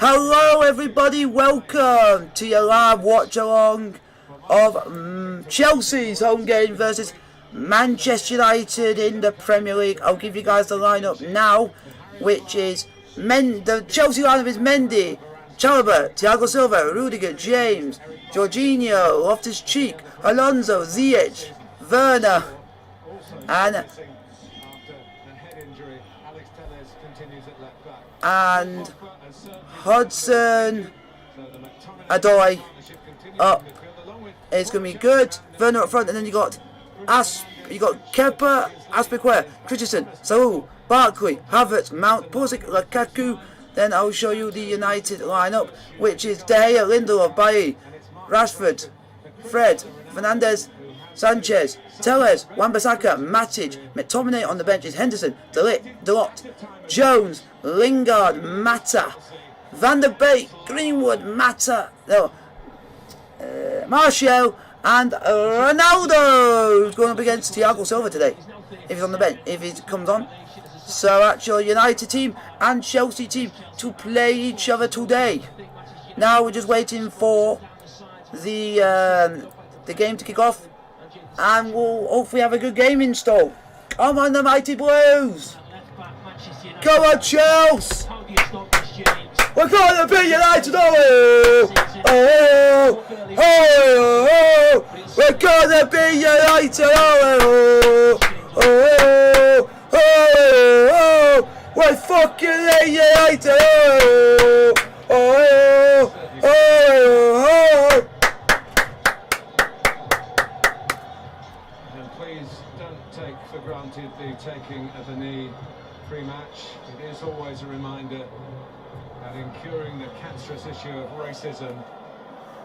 Hello everybody, welcome to your live watch along of Chelsea's home game versus Manchester United in the Premier League. I'll give you guys the lineup now, which is the Chelsea lineup is Mendy, Chalobah, Thiago Silva, Rudiger, James, Jorginho, Loftus-Cheek, Alonso, Ziyech, Werner, and Hudson Odoi up. It's going to be good. Werner up front, and then you got Kepa, Aspilicueta, Christensen, Saul, Barkley, Havertz, Mount, Pulisic, Lukaku. Then I'll show you the United lineup, which is De Gea, Lindelof, Bailly, Rashford, Fred, Fernandes, Sanchez, Telles, Wan-Bissaka, Matic, McTominay. On the bench is Henderson, Delot, Jones, Lingard, Mata, Van der Beek, Greenwood, Mata, Martial, and Ronaldo, who's going up against Thiago Silva today, if he's on the bench, if he comes on. So actually United team and Chelsea team to play each other today. Now we're just waiting for the game to kick off, and we'll hopefully have a good game installed. Come on, the mighty Blues! Come on, Chelsea! We're going to be United! Oh! We're going to be United! We're fucking United! And please don't take for granted the taking of a knee pre-match. It is always a reminder that in curing the cancerous issue of racism,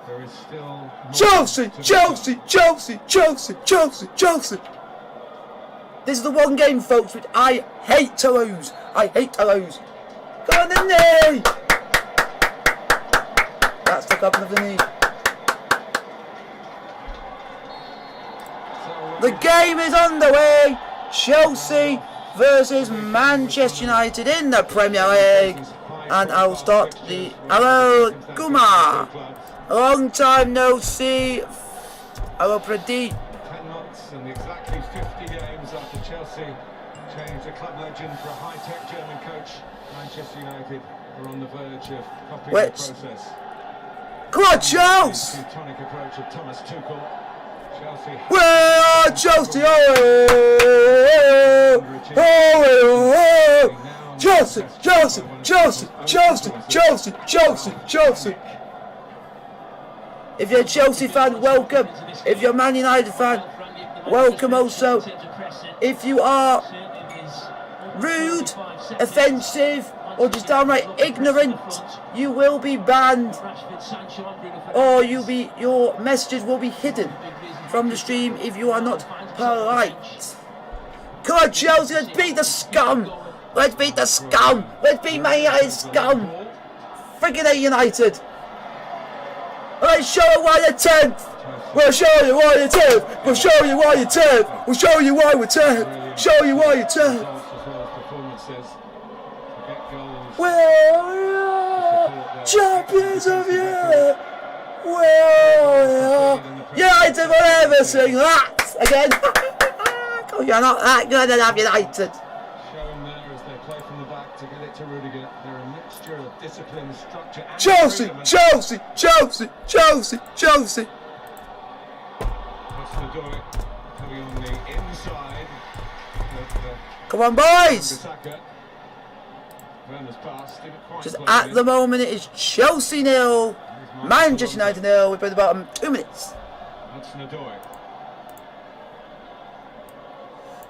there is still more Chelsea! This is the one game, folks, which I hate to lose. Go on the knee! That's the couple of the knee. The game is underway. Chelsea versus Manchester United in the Premier League. And I'll start the... Hello, Guma. A long time no see. Hello, Pradeep. 10 months and exactly 50 games after Chelsea changed the club legend for a high-tech German coach, Manchester United are on the verge of copying the process. Come on, Chelsea! The tonic approach of Thomas Tuchel. Chelsea. Where are Chelsea? Chelsea! If you're a Chelsea fan, welcome. If you're a Man United fan, welcome also. If you are rude, offensive, or just downright ignorant, you will be banned, or your messages will be hidden from the stream if you are not polite. Come on, Chelsea, let's beat the scum! Let's beat Man United scum! Freaking hate United! Let's show you why you're 10th! We'll show you why you're 10th! We'll show you why you're 10th! We'll show you why we're 10th! Show you why you're 10th! We're champions of Europe! We're United will never sing that again! Because you're not that good enough, United! Shown there as they play from the back to get it to Rudiger. They're a mixture of discipline, structure, and Chelsea! coming on the inside. Come on, boys! Just at the moment, it is Chelsea 0, Manchester United 0. We've played about 2 minutes.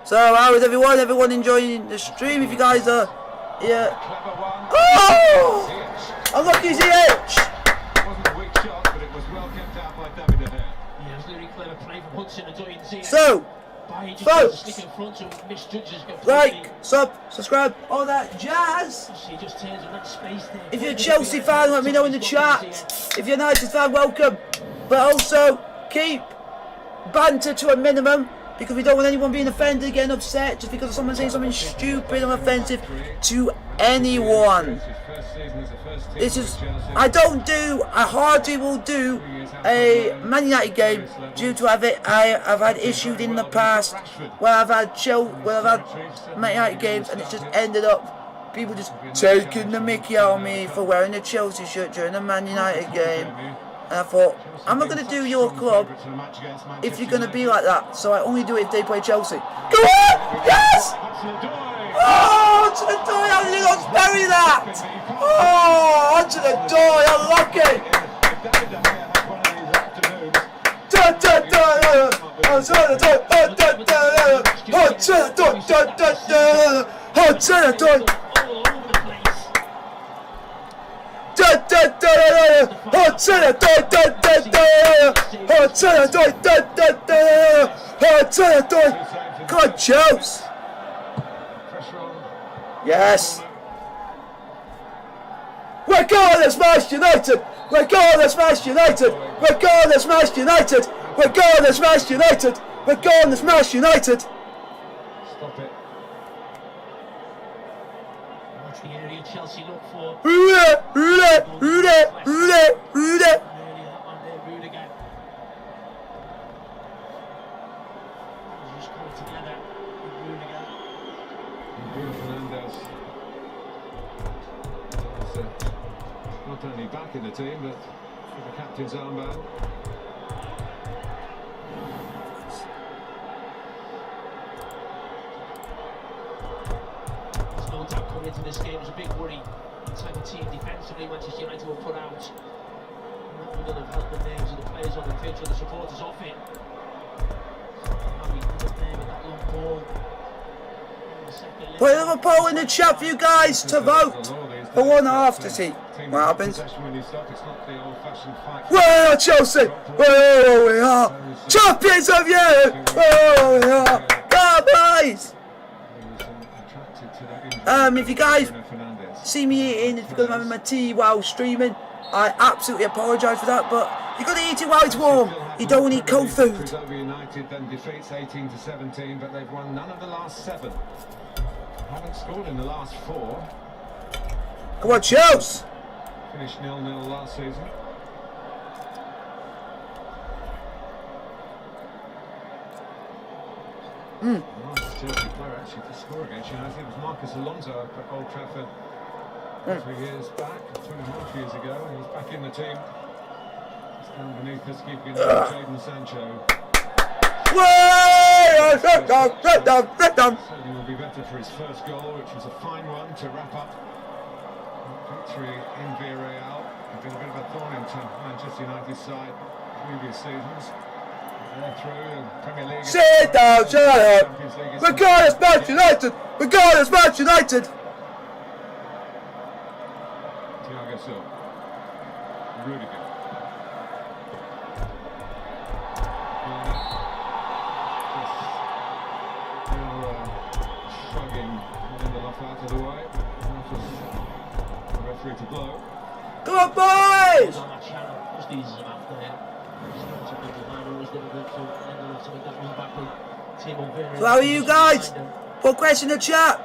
So, how is everyone? Everyone enjoying the stream? If you guys are here. Oh! Unlucky Ziyech! So, folks, like, subscribe, all that jazz. If you're a Chelsea fan, let me know in the chat. If you're a United fan, welcome. But also, keep banter to a minimum, because we don't want anyone being offended, getting upset just because of someone saying something stupid and offensive to anyone. This is, I hardly will do a Man United game due to I've had issues in the past where I've had Man United games and it's just ended up people just taking the mickey out of me for wearing a Chelsea shirt during a Man United game. And I thought, I'm not going to do your club if you're going to be like that. So I only do it if they play Chelsea. Go on! Yes! Oh, onto the door! How did you not bury that? Oh, onto the door! You're lucky! Come on, Chelsea! Yes! We're going to smash United! We're going to smash United! We're going to smash United! We're going to smash United! We're going to smash United! Stop it. That's the area Chelsea look for. Not only back in the team, but for the captain's armband. There's no doubt coming into this game, it was a big worry. The type of team defensively Manchester United will put out. And that wouldn't have helped the names of the players on the pitch or the supporters off it. How he put there with that long ball. Put a poll in the chat for you guys to vote for 1.5 to see what happens. Well, Chelsea! Well, we are champions of Europe! Well, we are! Go, boys! If you guys see me eating, it's because I'm having my tea while streaming. I absolutely apologise for that, but you got to eat it while it's warm. You don't want to eat cold food. United then defeats 18-17, but they've won none of the last 7. Haven't scored in the last 4. Come on, Chelsea! Finished 0-0 last season. Nice Chelsea player actually to score against United. It was Marcus Alonso up at Old Trafford 3 years back, 2.5 years ago, and he's back in the team. Just down beneath us, keeping Jadon Sancho. Certainly will be better for his first goal, which was a fine one to wrap up victory in Villarreal. It's been a bit of a thorn into Manchester United's side previous seasons. They're through the Premier League. Sit down, shut up! We're going to smash United! We're going to smash United! Thiago Silva. Rudiger. Shrugging Lindelof out of the way. That was the referee to blow. Come on, boys! On that channel, just eases him out there. So how are you guys? Put questions in the chat.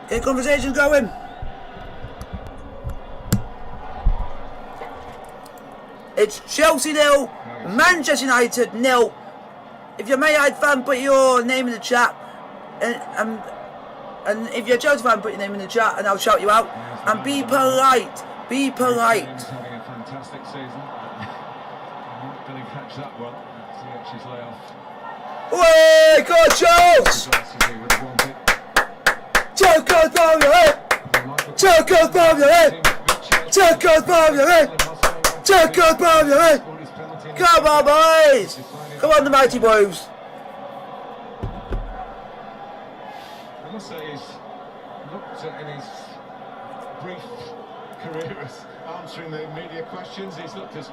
Get conversations going. It's Chelsea 0, Manchester United 0. If you're a Man United fan, put your name in the chat. And if you're a Chelsea fan, put your name in the chat and I'll shout you out. And be polite. Be polite. He's having a fantastic season. I'm not going to catch that one. See actually lay off. Way, go Chelsea! Take us from your head! Take us from your head! Take us from your head! Take us from your head! Come on, boys! Come on, the mighty boys! I must say he's looked in his brief career as answering the media questions. He's looked as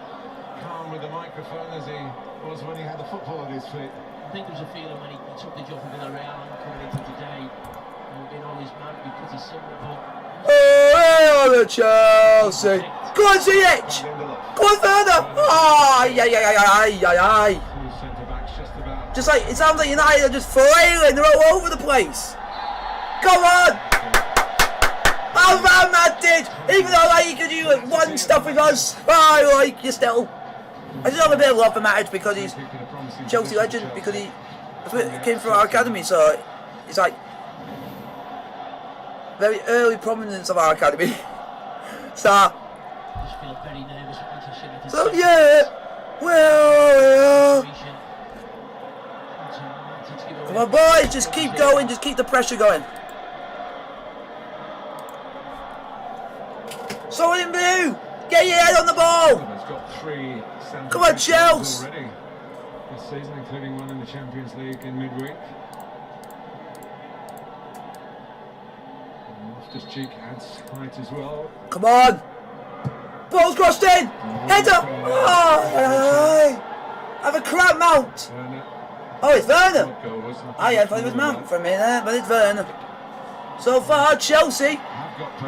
calm with the microphone as he was when he had the football at his feet. I think there was a feeling when he took the job from Villarreal and coming into today, being on his man, be pretty simple, but... Oh, the Chelsea! Go on, CH! Go on further! Ay. Just like, it sounds like United are just flailing, they're all over the place! Go on! Oh, Real Madrid! Even though like, you could do like, one stuff with us, I like you still. I just have a bit of love for Matic because he's Chelsea legend, because he came from our academy, so it's like very early prominence of our academy. So yeah, well, come on boys, just keep going, just keep the pressure going. Someone in blue, get your head on the ball. Come on, Chelsea. Already this season, including one in the Champions League in midweek. Just cheek adds height as well. Come on. Ball's crossed in. Header. Oh, have a crap Mount. Oh, it's Werner. I thought it was Mount for a minute, but it's Werner. So far, Chelsea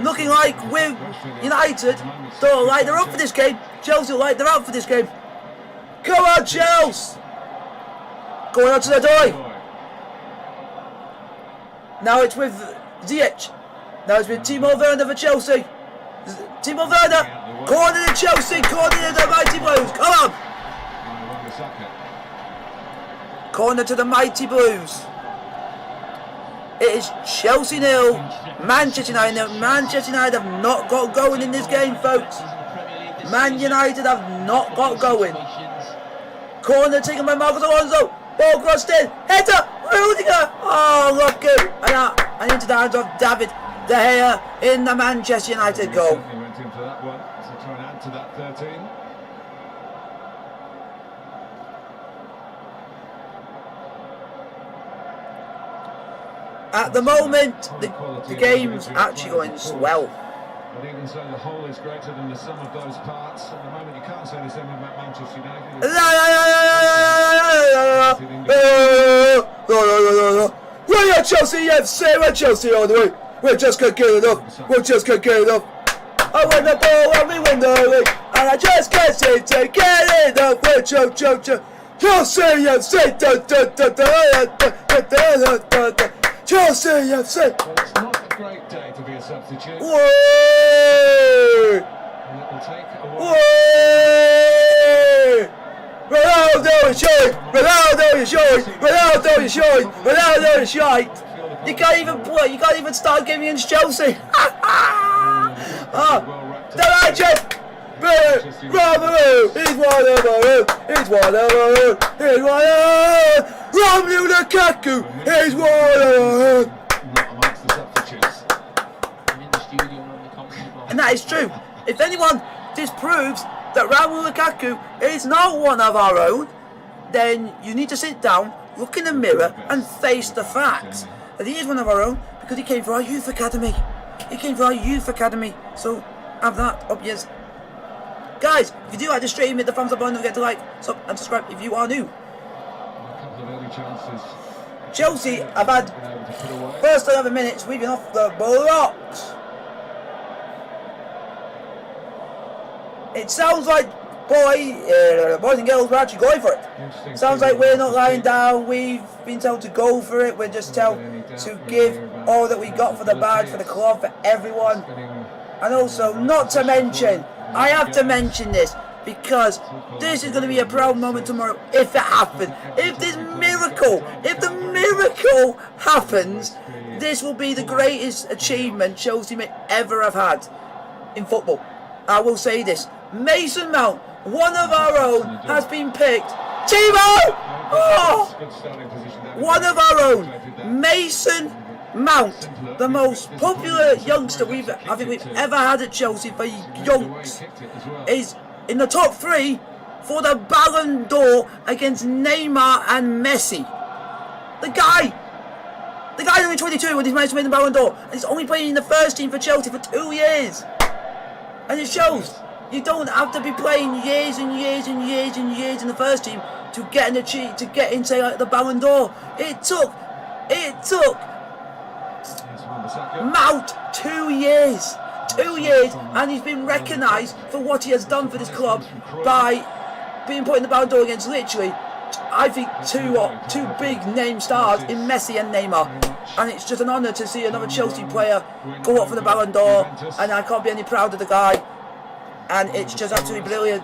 looking like we're United. Don't like they're up for this game. Chelsea like they're out for this game. Come on, Chelsea. Going on to the door. Now it's with Ziyech. Now it's with Timo Werner for Chelsea. Timo Werner. Corner to Chelsea. Corner to the Mighty Blues. Come on. Corner to the Mighty Blues. It is Chelsea 0, Manchester United 0. Manchester United have not got going in this game, folks. Man United have not got going. Corner taken by Marcos Alonso. Ball crossed in. Header. Rudiger. Oh, look at and into the hands of David De Gea in the Manchester United goal. He went in for that one to try and add to that 13. At the moment, the game's actually going swell. But even so, the whole is greater than the sum of those parts. At the moment, you can't say the same about Manchester United. We're Chelsea FC, we're Chelsea all the way. We're just gonna get it up. We're just gonna get it up. I win the ball and we win the league, and I just can't seem to get it up. We're Chelsea FC. Chelsea FC. Well, it's not a great day to be a substitute. Whoa! And it will take a while. Whoa! Ronaldo is showing! Ronaldo is showing! Ronaldo is showing! Ronaldo is showing! You can't even play. You can't even start giving against Chelsea. Delighted! Romelu! He's one of our own! He's one of our own! He's one of our own! Romelu Lukaku! He's one of our own! Not amongst the substitutes. I'm in the studio on the commentary box. And that is true. If anyone disproves that Romelu Lukaku is not one of our own, then you need to sit down, look in the mirror, and face the facts that he is one of our own because he came from our youth academy. He came from our youth academy. So have that up yours. Guys, if you do like the stream, hit the thumbs up button, don't forget to like, sub, and subscribe if you are new. A couple of early chances. Chelsea have had first 11 minutes weaving off the blocks. It sounds like boys and girls were actually going for it. Sounds like we're not lying down. We've been told to go for it. We're just told to give all that we got for the badge, for the club, for everyone. And also, not to mention, I have to mention this because this is going to be a proud moment tomorrow if it happens. If this miracle, if the miracle happens, this will be the greatest achievement Chelsea may ever have had in football. I will say this. Mason Mount, one of our own, has been picked. Timo! Oh! One of our own. Mason Mount, the most popular youngster I think we've ever had at Chelsea for youngs, is in the top 3 for the Ballon d'Or against Neymar and Messi. The guy's only 22 when he's managed to win the Ballon d'Or, and he's only playing in the first team for Chelsea for 2 years. And it shows you don't have to be playing years and years and years and years in the first team to get into like, the Ballon d'Or. It took Mount 2 years. 2 years, and he's been recognised for what he has done for this club by being put in the Ballon d'Or against literally I think two big name stars in Messi and Neymar, and it's just an honour to see another Chelsea player go up for the Ballon d'Or, and I can't be any prouder of the guy, and it's just absolutely brilliant.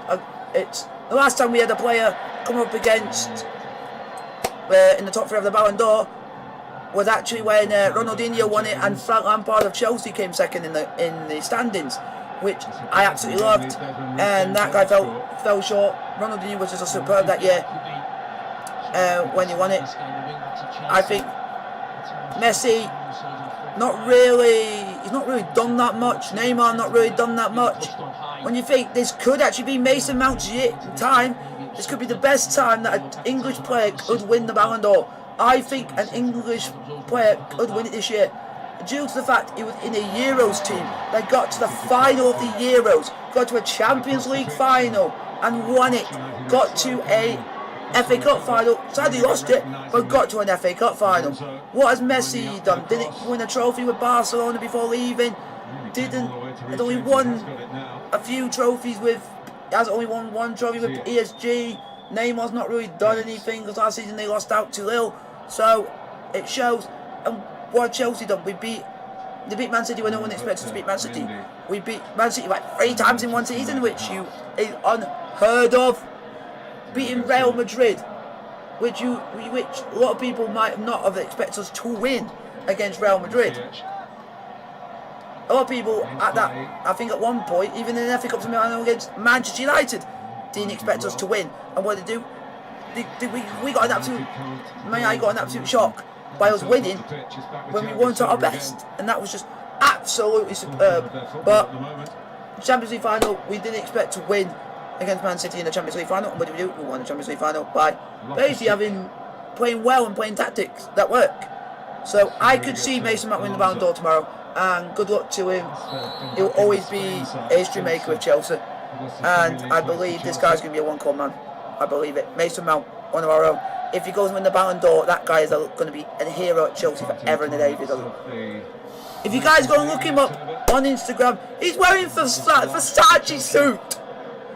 It's the last time we had a player come up against in the top 3 of the Ballon d'Or was actually when Ronaldinho won it and Frank Lampard of Chelsea came second in the standings, which I absolutely loved, and that guy fell short. Ronaldinho was just superb that year when he won it. I think Messi, he's not really done that much. Neymar, not really done that much. When you think this could actually be Mason Mount's time, this could be the best time that an English player could win the Ballon d'Or. I think an English player could win it this year, due to the fact he was in a Euros team that got to the final of the Euros, got to a Champions League final and won it, got to a FA Cup final, sadly lost it, but got to an FA Cup final. What has Messi done? Didn't win a trophy with Barcelona before leaving, had only won a few trophies has only won one trophy with PSG. Neymar's not really done anything because last season they lost out to Lille, so it shows. And what Chelsea done? They beat Man City when no one expected to beat Man City. We beat Man City like 3 times in one season, which is unheard of. Beating Real Madrid, which a lot of people might not have expected us to win against Real Madrid. A lot of people I think at one point, even in the FA Cup semi-final against Manchester United, didn't expect us to win. And what did they do? We got an absolute shock by us winning when we weren't at our best, and that was just absolutely superb. But Champions League final, we didn't expect to win against Man City in the Champions League final. And what did we do? We won the Champions League final by basically playing well and playing tactics that work. So I could see Mason Mount win the Ballon d'Or tomorrow, and good luck to him. He'll always be a history maker with Chelsea, and I believe this guy's going to be a one-call man. I believe it. Mason Mount, one of our own. If he goes and win the Ballon d'Or, that guy is going to be a hero at Chelsea forever and a day if he doesn't. If you guys go and look him up on Instagram, he's wearing Versace suit.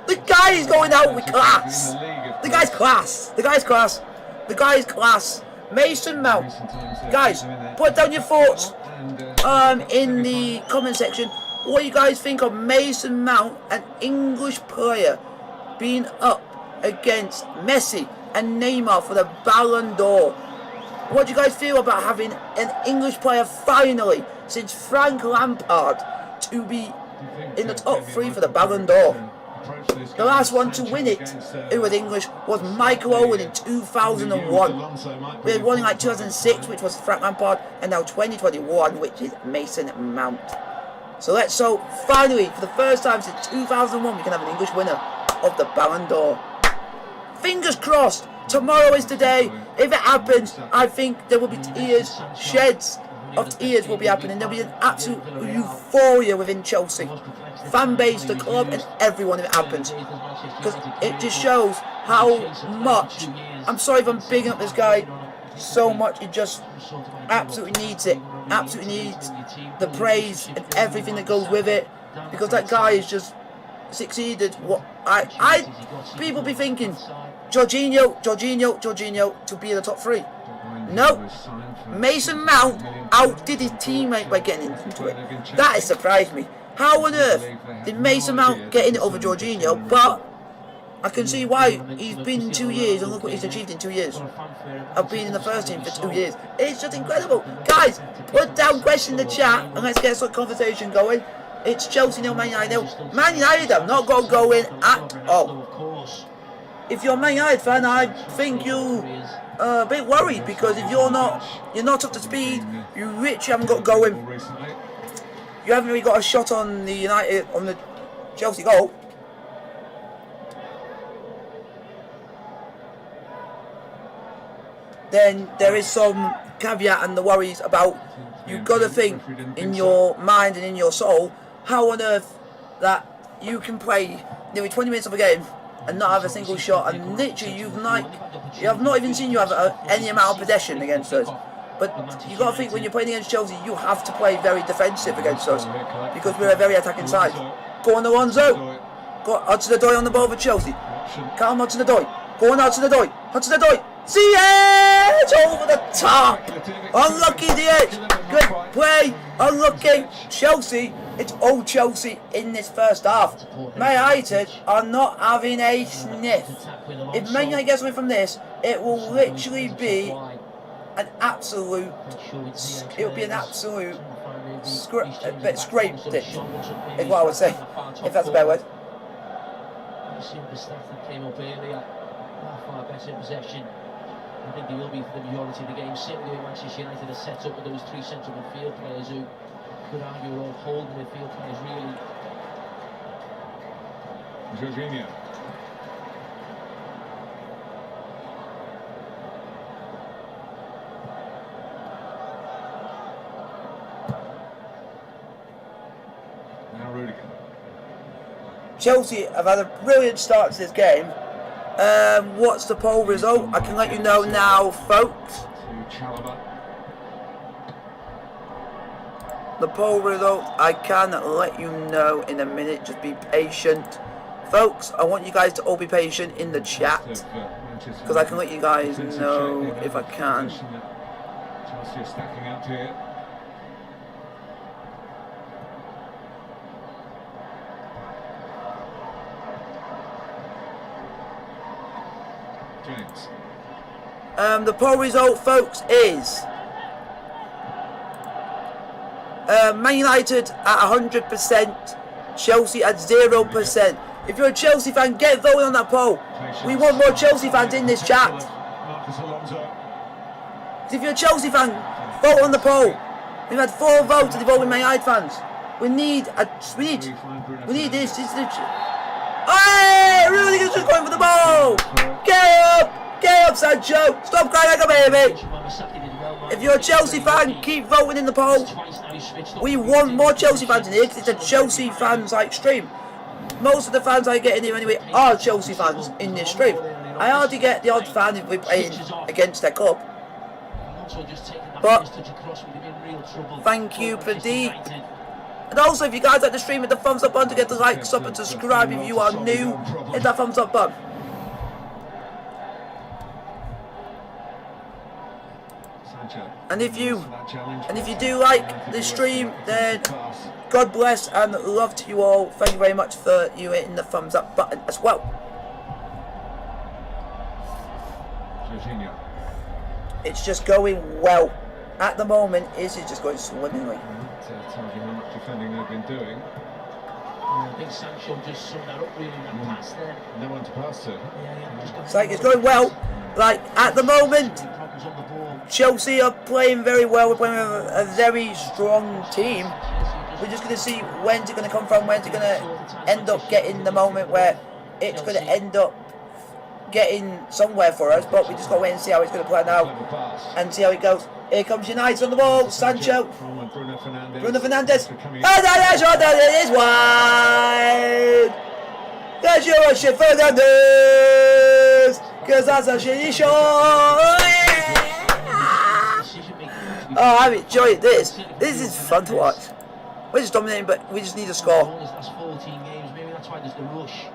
The guy is going out with class. The guy's class. The guy's class. The guy's class. Mason Mount. Guys, put down your thoughts in the comment section. What do you guys think of Mason Mount, an English player, being up against Messi and Neymar for the Ballon d'Or? What do you guys feel about having an English player finally, since Frank Lampard, to be in the top 3 for the Ballon d'Or? The last one to win it, who was English, was Michael Owen in 2001. We had one in like 2006, which was Frank Lampard, and now 2021, which is Mason Mount. So let's hope, finally, for the first time since 2001, we can have an English winner of the Ballon d'Or. Fingers crossed, tomorrow is the day. If it happens, I think there will be tears, sheds of tears will be happening. There'll be an absolute euphoria within Chelsea. Fan base, the club, and everyone if it happens. Because it just shows how much, I'm sorry if I'm bigging up this guy so much, he just absolutely needs it. Absolutely needs the praise and everything that goes with it. Because that guy has just succeeded. What people be thinking, Jorginho to be in the top 3. No, Mason Mount outdid his teammate by getting into it. That has surprised me. How on earth did Mason Mount get in it over Jorginho? But I can see why. He's been in 2 years, and look what he's achieved in 2 years. I've been in the first team for 2 years. It's just incredible. Guys, put down questions in the chat, and let's get some conversation going. It's Chelsea 0, Man United 0. Man United have not got going at all. If you're a Man United fan, I think you a bit worried, because if you're not up to speed, you literally haven't got going. You haven't really got a shot on the Chelsea goal. Then there is some caveat and the worries about, you've got to think in your mind and in your soul, how on earth that you can play nearly 20 minutes of a game and not have a single shot, and literally you have not even seen you have any amount of possession against us. But you got to think, when you're playing against Chelsea, you have to play very defensive against us, because we're a very attacking side. Go on, Alonso. Go Hudson-Odoi on the ball for Chelsea. Calm Hudson-Odoi. Go on, Hudson-Odoi. Hudson-Odoi. See it! Over the top. Unlucky the edge. Good play. Unlucky. Chelsea. It's all Chelsea in this first half. Man United are not having a sniff. If Man United gets away from this, it will literally be an absolute. It will be an absolute scraped it. Is what I would say. If that's a better word. Simple stuff that came up earlier. Far better possession. I think they will be for the majority of the game. Certainly Manchester United are set up with those three central midfield players who could argue are all holding midfield players really. Jorginho. Now Rudiger. Chelsea have had a brilliant start to this game. What's the poll result? I can let you know now, folks. The poll result, I can let you know in a minute. Just be patient. Folks, I want you guys to all be patient in the chat. Because I can let you guys know if I can. Chelsea are stacking up here. The poll result, folks, is Man United at 100%, Chelsea at 0%. If you're a Chelsea fan, get voting on that poll. We want more Chelsea fans in this chat. If you're a Chelsea fan, vote on the poll. We've had 4 votes to vote with Man United fans. We need this. Hey, Rudiger's just going for the ball. Get up, Sancho. Stop crying like a baby. If you're a Chelsea fan, keep voting in the poll. We want more Chelsea fans in here because it's a Chelsea fans like stream. Most of the fans I get in here anyway are Chelsea fans in this stream. I hardly get the odd fan if we're playing against their club. But thank you, Pradeep. And also, if you guys like the stream, hit the thumbs up button to get the likes up and subscribe if you are new. Hit that thumbs up button. And if you do like the stream, then God bless and love to you all. Thank you very much for you hitting the thumbs up button as well. It's just going well. At the moment, it's just going swimmingly. Tells you how much defending they've been doing. I think Sancho just summed that up really in that pass there. No one to pass to. It's like it's going well. Like at the moment, Chelsea are playing very well. We're playing with a very strong team. We're just going to see when's it going to come from, when's it going to end up getting the moment where it's going to end up getting somewhere for us. But we just got to wait and see how it's going to play now and see how it goes. Here comes United on the ball. Sancho. Bruno Fernandes. And that shot that is wide. There's your shit, Fernandes. Because that's a shitty shot. Oh, I'm enjoying this. This is fun to watch. We're just dominating, but we just need a score. That's 14 games. Maybe that's why there's the rush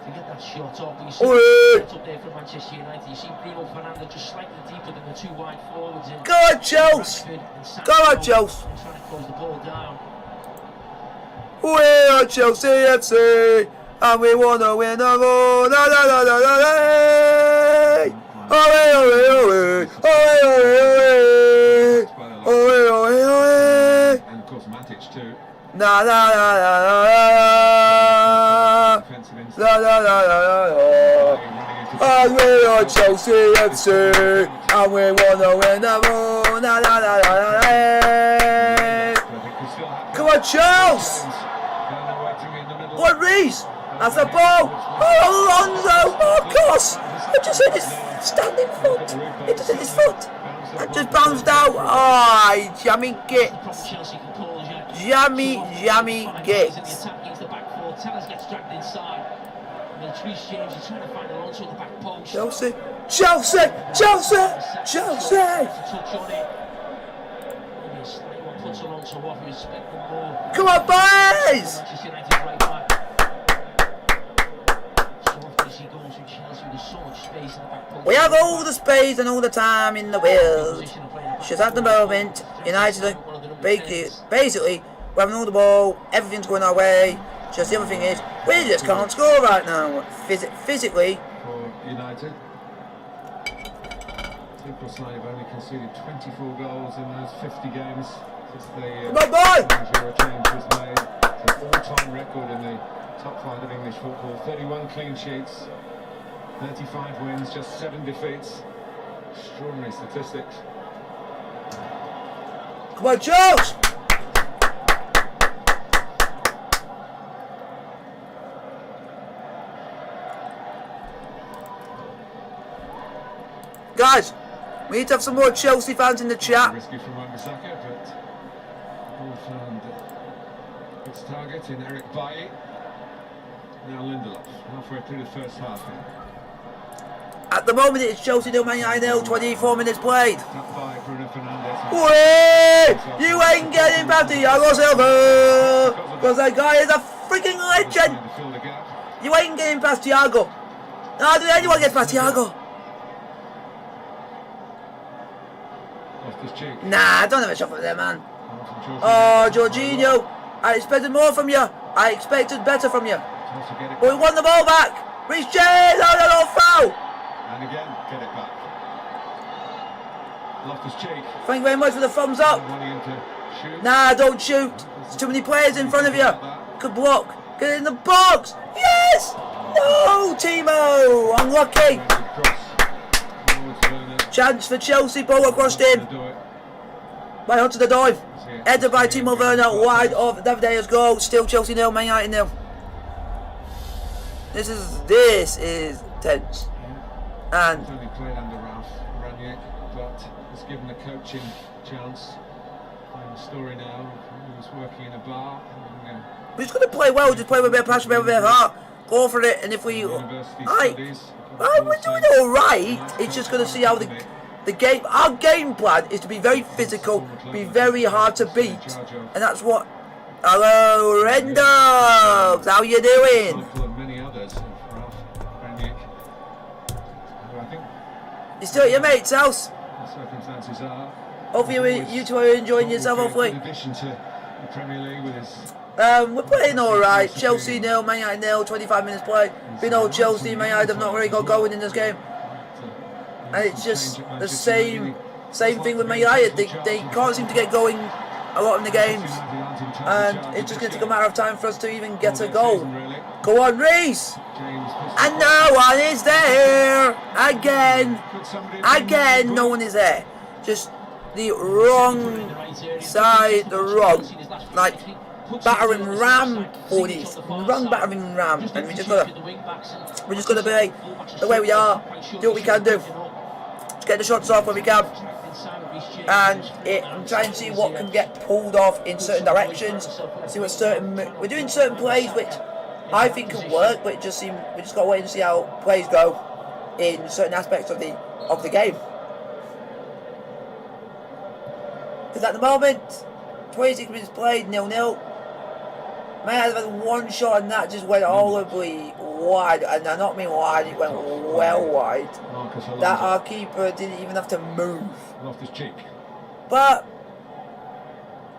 to get that shot off. But you see it up there for Manchester United. You see Bruno Fernandes just slightly deeper than the 2 wide forwards. Go on, Chelsea. Go on, Chelsea. Trying to close the ball down. We are Chelsea FC, and we want to win the ball. La la la la la la. Away, away, away, away, away, away, away, away. And of course, Matic too. Na na na na na na na na na na. And we are Chelsea FC, and we want to win the ball. Na na na na na. Come on, Chelsea. What Reese? That's a ball. Oh, Alonso. Oh, Marcos. I just hit his standing foot. It just hit his foot. That just bounced out. Oh, jammy Giggs. Jammy Giggs. Chelsea. Chelsea. Chelsea. Chelsea. Come on, boys. We have all the space and all the time in the world. Just at the moment, United are basically we're having all the ball, everything's going our way. Just the other thing is, we just can't score right now. Physically. For United. Side have only conceded 24 goals in those 50 games since the manager change was made. It's an all-time record in the top flight of English football. 31 clean sheets, 35 wins, just 7 defeats. Extraordinary statistics. Come on, Charles! Guys, we need to have some more Chelsea fans in the chat. Risky from Wan-Bissaka, but ball found its target in Eric Bailly. Now Lindelof, halfway through the first half here. At the moment it's Chelsea 0, Man Utd 0, 24 minutes played. Up by Bruno Fernandes. Wait! You ain't getting past Thiago Silva! Because that guy is a freaking legend! You ain't getting past Thiago. How did anyone get past Thiago? Nah, don't have a shot from there, man. Oh, Jorginho, I expected more from you. I expected better from you. But we won the ball back. Reece James, no, foul. And again, get it back. Loftus-Cheek. Thank you very much for the thumbs up. Nah, don't shoot. There's too many players in front of you. Good block. Get it in the box. Yes! No, Timo. Unlucky. Chance for Chelsea, ball across him. Right onto the dive. Headed by Timo Werner, wide of David Dea's goal. Still Chelsea 0, Man Utd 0. This is tense. And he's only played under Ralph Ranić, but he's given a coaching chance. The story now, he was working in a bar. We're just going to play well, just play with a bit of passion, with a bit of heart. Go for it, and if we... we're doing alright. It's just going to see how the game... Our game plan is to be very physical, be very hard to beat. And that's what... Hello, Rendos! How you doing? You're still at your mate's house? Circumstances are. Hopefully you two are enjoying yourself, hopefully. In addition to the Premier League with his... we're playing alright. Chelsea 0, Man Utd 0, 25 minutes play. We know Chelsea and Man Utd have not really got going in this game. And it's just the same thing with Man Utd. They can't seem to get going a lot in the games. And it's just going to take a matter of time for us to even get a goal. Go on, Reece! And no one is there! Again! No one is there. Just the wrong side, the wrong, like, battering ram for these. Wrong battering ram. And we're just gonna be the way we are, do what we can do. Just get the shots off when we can. And I'm trying to see what can get pulled off in certain directions. See what we're doing certain plays which I think can work, but we just gotta wait and see how plays go in certain aspects of the game. Because at the moment, 26 minutes played, 0-0. Man Utd had one shot and that just went horribly wide, and I don't mean wide, it went well wide. That our keeper didn't even have to move. But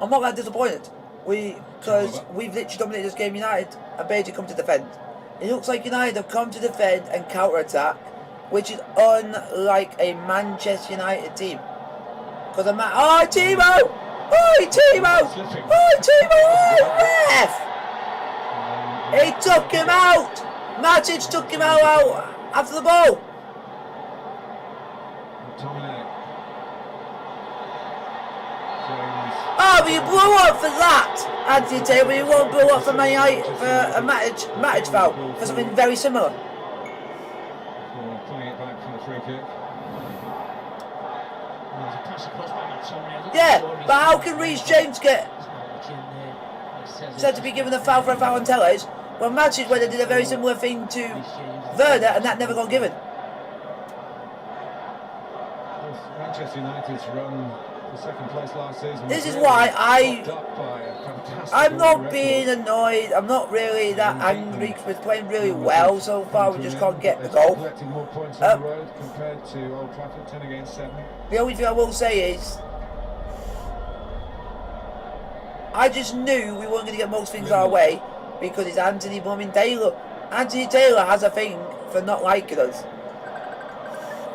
I'm not that disappointed. Because we've literally dominated this game. United have basically come to defend. It looks like United have come to defend and counter-attack, which is unlike a Manchester United team. Because oh, Timo! Oh, Timo! Oh, Timo! Oh, ref! He took him out! Matic took him out after the ball. Oh, but you blew up for that, Anthony Taylor. You won't blow up for a Matic foul for something very similar. Pulling it back for the free kick. Yeah, but how can Reece James get said to be given a foul for a foul on Tellez when Matic went and did a very similar thing to Werner and that never got given? Manchester United's run for second place last season. This is why I'm not being record. annoyed. I'm not really that angry because we're playing really well so far. We just can't get the goal. Collecting more points on the road compared to Old Trafford, 10 against 7. The only thing I will say is, I just knew we weren't going to get most things our way because it's Anthony Blooming Taylor. Anthony Taylor has a thing for not liking us.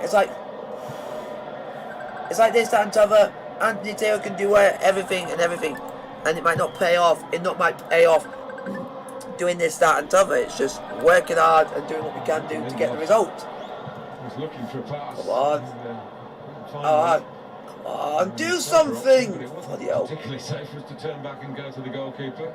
It's like this, that, and t'other. Anthony Taylor can do everything, and it might not pay off. It not might pay off doing this, that, and t'other. It's just working hard and doing what we can do to get the result. He's looking for a pass. Come on. Come on, do something! Bloody hell. Particularly safe was to turn back and go to the goalkeeper.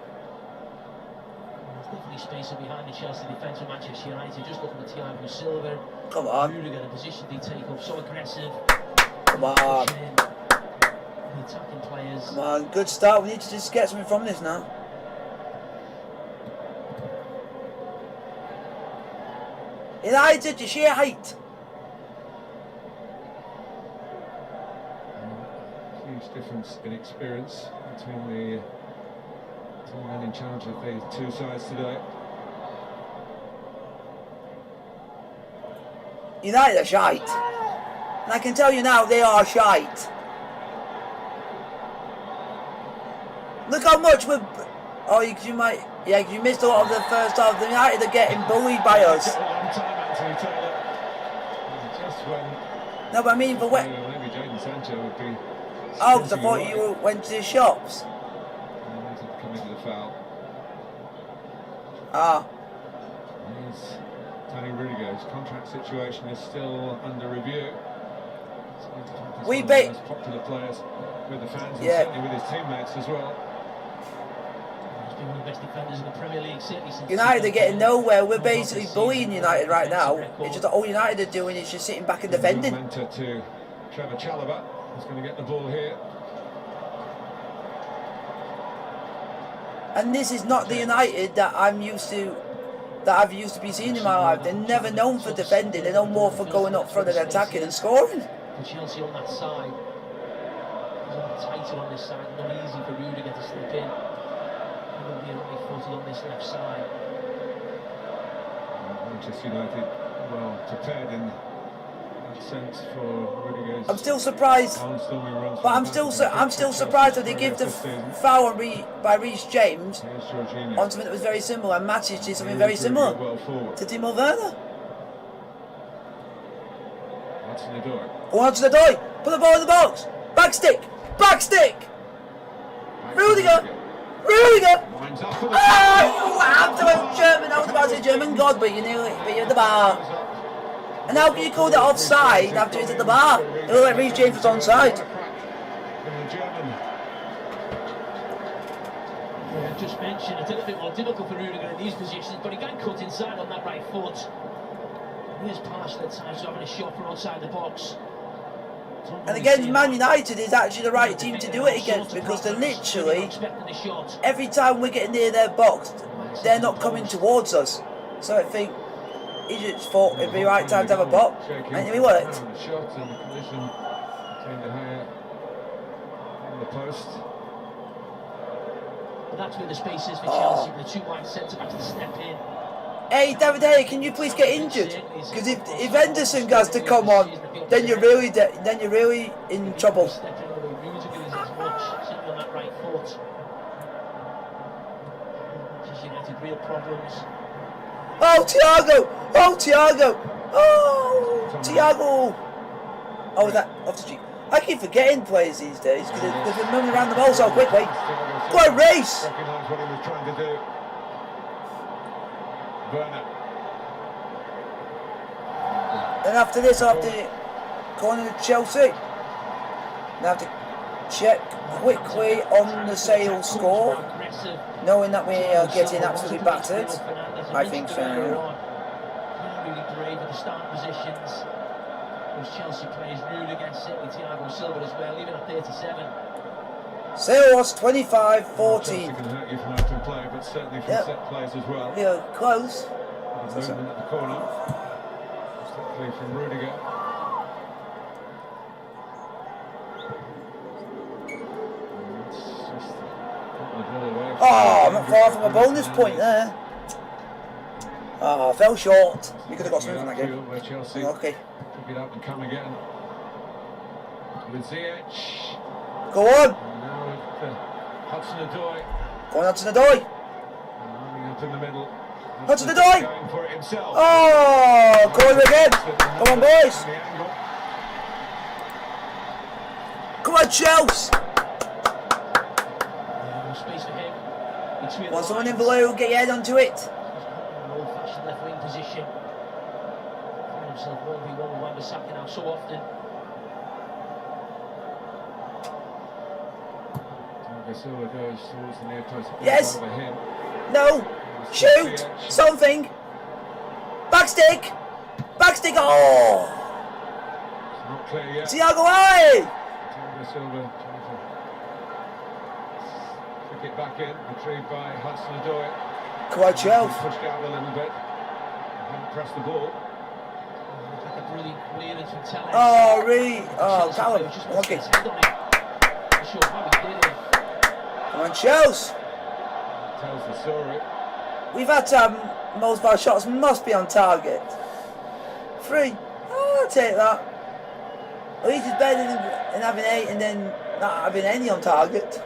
There's definitely space behind the Chelsea defence of Manchester United. Just looking at Thiago Silva. Come on. Rudiger, the position they take up, so aggressive. Come on. The attacking players. Come on, good start. We need to just get something from this now. United, you sheer height. Huge difference in experience between the two men in charge of the two sides today. United are shite. And I can tell you now, they are shite. Look how much we're... Oh, you might... Yeah, you missed a lot of the first half. The United are getting bullied by us. A long time, Anthony Taylor. Just when... No, but I mean, for when... Maybe Jadon Sancho would be... Oh, because I thought you went to the shops. United committed a foul. Ah. Here's Tony Rudiger's contract situation is still under review. We One of the beat... most popular players with the fans and Yeah. certainly with his teammates as well. He's been one of the best defenders in the Premier League, certainly since... United are getting nowhere. We're basically bullying United right now. It's just that all United are doing is just sitting back and defending. Mentor to Trevor Chalobah. He's going to get the ball here. And this is not the United that I've used to be seeing in my life. They're never known for defending. They're known more for going up front and attacking and scoring. For Chelsea on that side, he's on tighter on this side. Not easy for Rudiger to slip in. He will be right-footed on this left side. Manchester United well prepared in that sense for Rudiger's. I'm still surprised, but I'm still surprised that they give the foul by Reece James on something that was very similar. And Matic did something very similar to Timo Werner. Onto the door. Put the ball in the box. Back stick. Rudiger. Ah, German. I was about to say German God, but you knew it. But you're at the bar. And how can you call that offside after it's at the bar? It looked like Reece James was onside. Yeah, just mentioned it's a little bit more difficult for Rudiger in these positions, but he got cut inside on that right foot. He is partial at times, so having a shot from outside the box. And against Man United is actually the right team to do it against, because they're literally, every time we're getting near their box, they're not coming towards us. So I think Egypt's thought it'd be the right time to have a bot, and it worked. Shot in the position between the hair and the post. But that's where the space is for Chelsea, the two wide centre-backs to step in. Hey, David Hay, can you please get injured? Because if Henderson has to come on, then you're really in trouble. Real problems. Oh, Thiago! Oh, Thiago! Oh, that off the street. I keep forgetting players these days because they've been running around the ball so quickly. What a race! Recognise what he was trying to do. Werner. Then after this, I have to corner to Chelsea. I have to check quickly on the sale score, knowing that we are getting absolutely battered. I think so. Really brave at the start positions. Those Chelsea players rude against City, Thiago Silva as well, even at 37. Sale was 25-14. Chelsea can hurt you from open play, but certainly from set plays as well. We are close. Movement at the corner, particularly from Rudiger. far from a bonus point there. Oh, fell short. We could have got something from that game. Where Chelsea Okay. pick it up and come again. With Ziyech. Go on. And now with Hudson-Odoi. Go on, Hudson-Odoi. Lining up in the middle. Hudson-Odoi. Going for it himself. Oh, corner again. Come on, boys. And the angle. Come on, Chelsea. Space for him. Between Want the someone in lines. blue, get your head onto it. An old-fashioned left wing position. Find himself 1v1 with Wan-Bissaka now so often. Silva goes towards the near post. Yes. Over him. No. Shoot. Something. Backstick. Backstick. Oh. It's not clear yet. Thiago Ai. Silva trying to flick it back in, retrieved by Hudson-Odoi. Come on, Chelsea. Pushed out a little bit. Haven't pressed the ball. Like a brilliant clearance from Tellez. Oh, really? Oh, Chelsea Callum. player just Okay. puts his head on it. Not sure how he did it. Come on, Chelsea. Tells the story. We've had most of our shots must be on target. 3. Oh, I'll take that. At least it's better than having 8 and then not having any on target.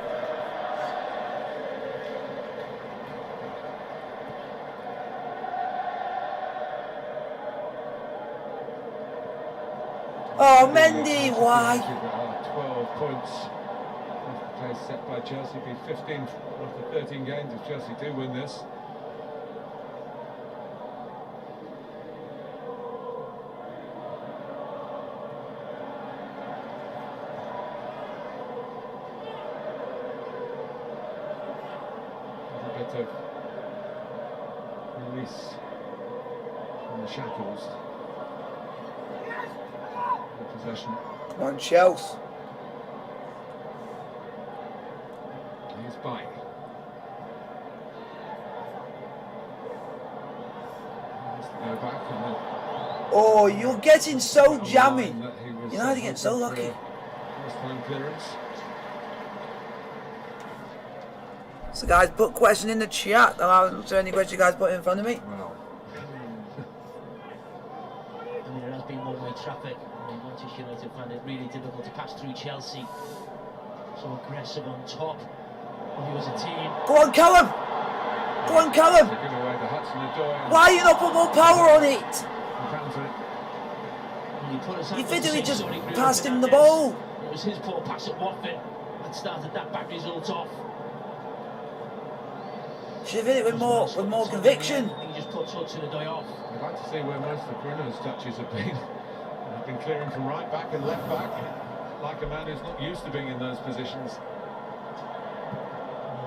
Oh, Mendy, why? 12 points. First place set by Chelsea. Be 15 after 13 games if Chelsea do win this. A bit of release from the shackles. The possession. Come on, Chelsea. Here's Bay. Has to go back and then Oh, you're getting so line jammy. that he was, You know how to get so hoping for lucky. First time clearance. So guys, put question in the chat. Is there any question you guys put in front of me? Well, I mean, there has been one-way traffic. I mean, Manchester United find it really difficult to pass through Chelsea. So aggressive on top of you as a team. Go on, Callum. Go on, Callum. taking away the Hudson-Odoi. Why are you not put more power on it? Encounter it. And put us You out literally with just Sonny Bruno passed him the Fernandes. ball. It was his poor pass at Watford that started that back result off. Should have hit it with more conviction. He just puts Hudson-Odoi off. I'd like to see where most of Bruno's touches have been. He's been clearing from right back and left back, like a man who's not used to being in those positions.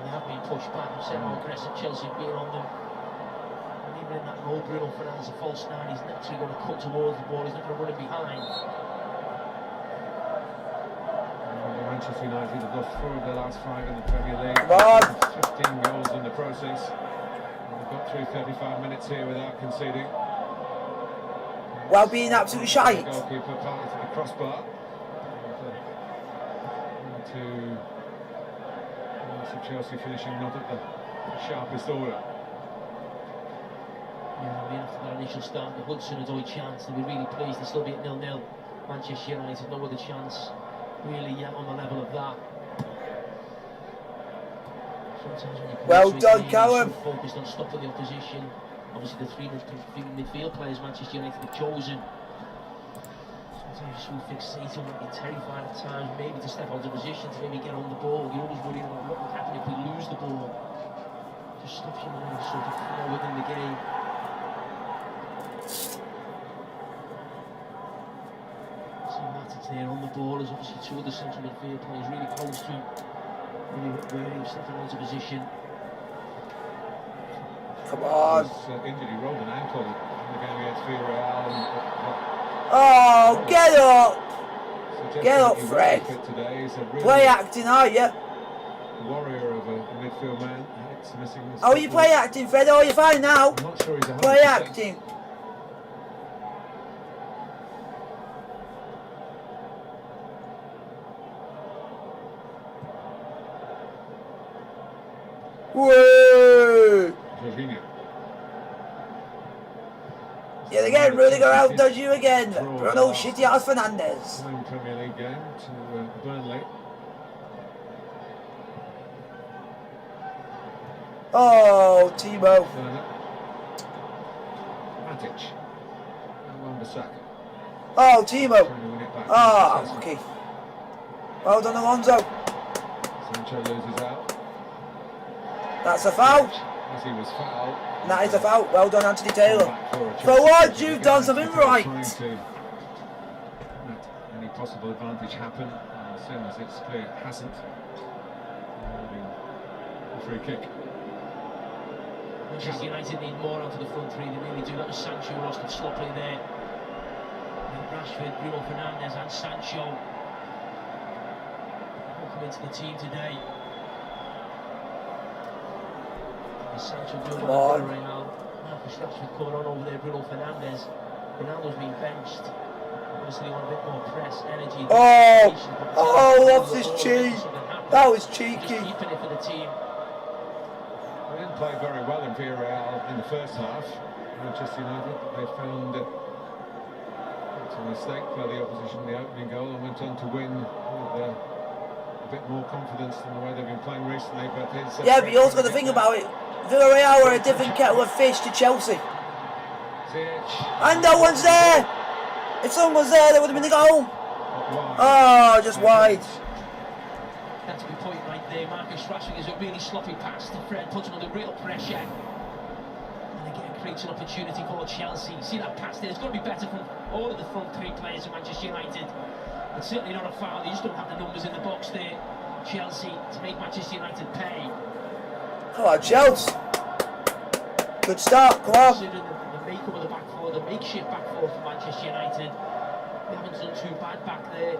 They have been pushed back. I've said how aggressive Chelsea have been on them. And even in that role, Bruno Fernandes, a false nine, he's naturally going to cut towards the ball. He's not going to run it behind. Manchester United have lost 4 of their last 5 in the Premier League. Come on. 15 goals in the process. And they've got through 35 minutes here without conceding. While being absolutely shite. The goalkeeper parted to the crossbar. To Chelsea finishing not at the sharpest order. Yeah, I mean, after that initial start, the Hudson-Odoi chance, they'll be really pleased to still be at 0-0. Manchester United, no other chance really yet on the level of that. Sometimes when you come Well into a done, game, Callum. you're so focused on stopping the opposition. Obviously, the 3 midfield players Manchester United have chosen. Sometimes you're so fixated on being terrified at times, maybe to step out of position, to maybe get on the ball. You're always worried about what will happen if we lose the ball. Just stops you moving sort of forward in the game. There on the ball is obviously 2 of the central midfield players really close to him, really wary of stepping into position. Come on. Injured, he rolled an ankle in the game against Villarreal. Oh, get up. Suggesting Get up, he won't Fred. be fit today. He's a really Play acting, are you? warrior of a midfield man. It's missing this Oh, you play acting, Fred. Oh, you're fine now. I'm not sure he's 100%. Play acting. Whoa! Yeah, again, Rudiger outdoes you again. Bruno shitty ass Fernandes. Home Premier League game to Burnley. Oh, Timo. Matic. Wan-Bissaka. Oh, Timo. Trying to win it back. Ah, okay. Well done, Alonso. Sancho loses out. That's a foul. As he was fouled. And that is a foul. Well done, Anthony Taylor. For once, you've done something right. Let any possible advantage happen. As soon as it's clear it hasn't. A free kick. Manchester United need more onto the front three. They really do. That was Sancho lost it sloppily there. And Rashford, Bruno Fernandes, and Sancho all come into the team today. Sancho Come on. Marcus Rashford coming on over there, Bruno Fernandes. Ronaldo's been benched. Obviously on a bit more press, energy. Oh, that's his cheek. That was cheeky. Just keeping it for the team. They didn't play very well in Villarreal in the first half. Manchester United, they found it's a mistake by the opposition in the opening goal and went on to win with a bit more confidence than the way they've been playing recently. But it's yeah, but you also got to think about it. Villarreal were a different kettle of fish to Chelsea. And no one's there. If someone was there, they would have been the goal. Oh, just wide. That's a good point right there. Marcus Rashford is a really sloppy pass to Fred, puts him under real pressure. And again, creates an opportunity for Chelsea. See that pass there? It's got to be better from all of the front three players of Manchester United. It's certainly not a foul. They just don't have the numbers in the box there, Chelsea, to make Manchester United pay. Come on, Chelsea. Good start, come on. Considering the makeup of the back four, the makeshift back four for Manchester United, they haven't done too bad back there.